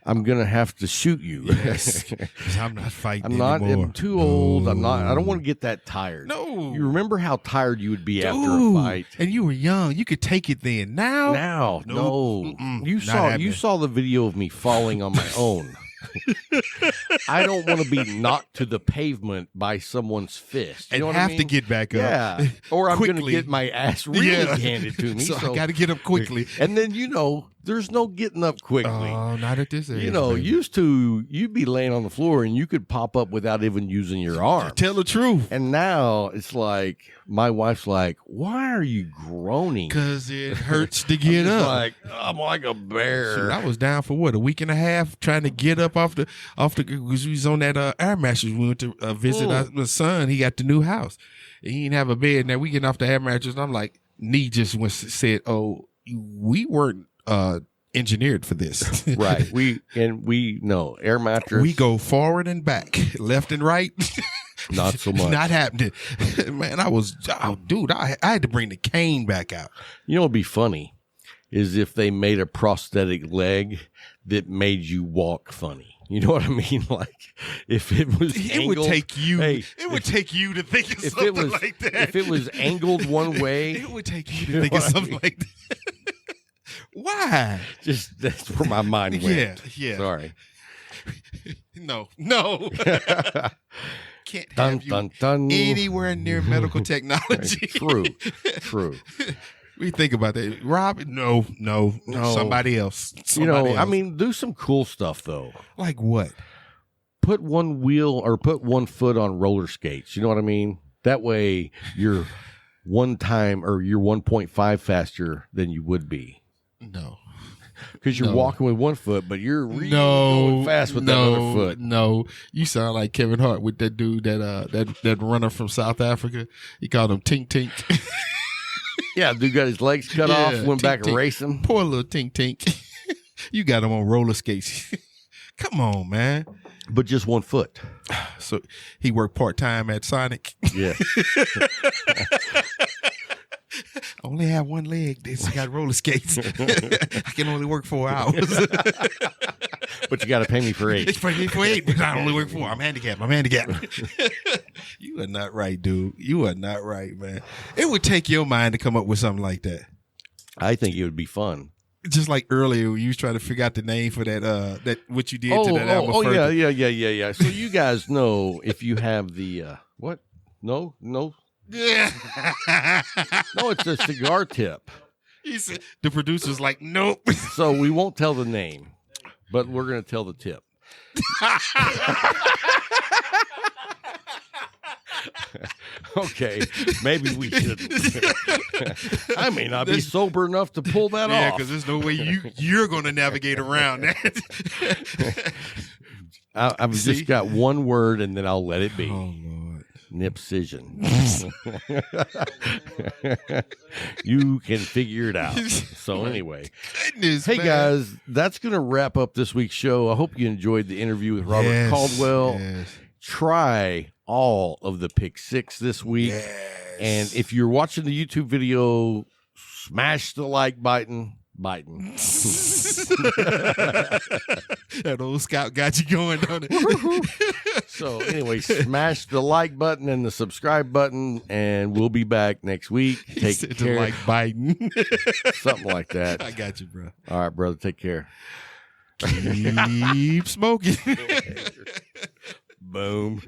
I'm going to have to shoot you. Yes. 'Cause I'm not fighting I'm anymore. I'm too old. I don't want to get that tired. No. You remember how tired you would be after a Dude, fight? and you were young. You could take it then. Now, No. You not saw happening. the video of me falling on my own. I don't want to be knocked to the pavement by someone's fist. You and know what have I mean? to get back up. Yeah. Or I'm going to Quickly. get my ass really handed to me. So I got to get up quickly. And then, there's no getting up quickly. Oh, not at this age. Used to, you'd be laying on the floor and you could pop up without even using your arm. Tell the truth. And now it's like, my wife's like, why are you groaning? Because it hurts to get up. Like, I'm like a bear. Shoot, I was down for what, a week and a half trying to get up off the because we was on that air mattress. We went to visit my son. He got the new house. And he didn't have a bed. Now we getting off the air mattress. And I'm like, knee just said, "Oh, we weren't engineered for this." Right. We know air mattress. We go forward and back, left and right. Not so much. Not happening. Man, I had to bring the cane back out. You know what'd be funny is if they made a prosthetic leg that made you walk funny. You know what I mean? Like if it was angled, would take you. Hey, it would take you to think of if something it was like that. If it was angled one way, it would take you to think of something like that. Why? Just that's where my mind went. Yeah. Sorry. No. Can't Dun, have you dun, dun. anywhere near medical technology. True. We think about that. Rob, no. Somebody else. I mean, do some cool stuff though. Like what? Put one wheel or put one foot on roller skates. You know what I mean? That way you're 1.5 faster than you would be. No. Because you're walking with one foot, but you're really going fast with that other foot. No, you sound like Kevin Hart with that dude that runner from South Africa. He called him Tink Tink. Yeah, dude got his legs cut off, went back racing. Poor little Tink Tink. You got him on roller skates. Come on, man. But just one foot. So he worked part-time at Sonic. Yeah. I only have one leg. They got roller skates. I can only work 4 hours. But you got to pay me for 8. It's for 8, but I only work 4. I'm handicapped. You are not right, dude. You are not right, man. It would take your mind to come up with something like that. I think it would be fun. Just like earlier, when you was trying to figure out the name for that what you did to that album. Yeah. So you guys know if you have the what? No. Yeah. No, it's a cigar tip. He said the producer's like, nope. So we won't tell the name, but we're going to tell the tip. Okay, maybe we shouldn't. I may not be sober enough to pull that off. Yeah, because there's no way you're going to navigate around that. I've just got one word, and then I'll let it be. Oh, Lord. Nipcision. You can figure it out. So anyway, Goodness, hey man. guys, that's going to wrap up this week's show. I hope you enjoyed the interview with Robert Caldwell. Yes. Try all of the Pick 6 this week. Yes. And if you're watching the YouTube video, smash the like button. That old scout got you going, don't it? So anyway, smash the like button and the subscribe button, and we'll be back next week. Take care. Like Biden. Something like that. I got you, bro. All right, brother. Take care. Keep smoking. Boom.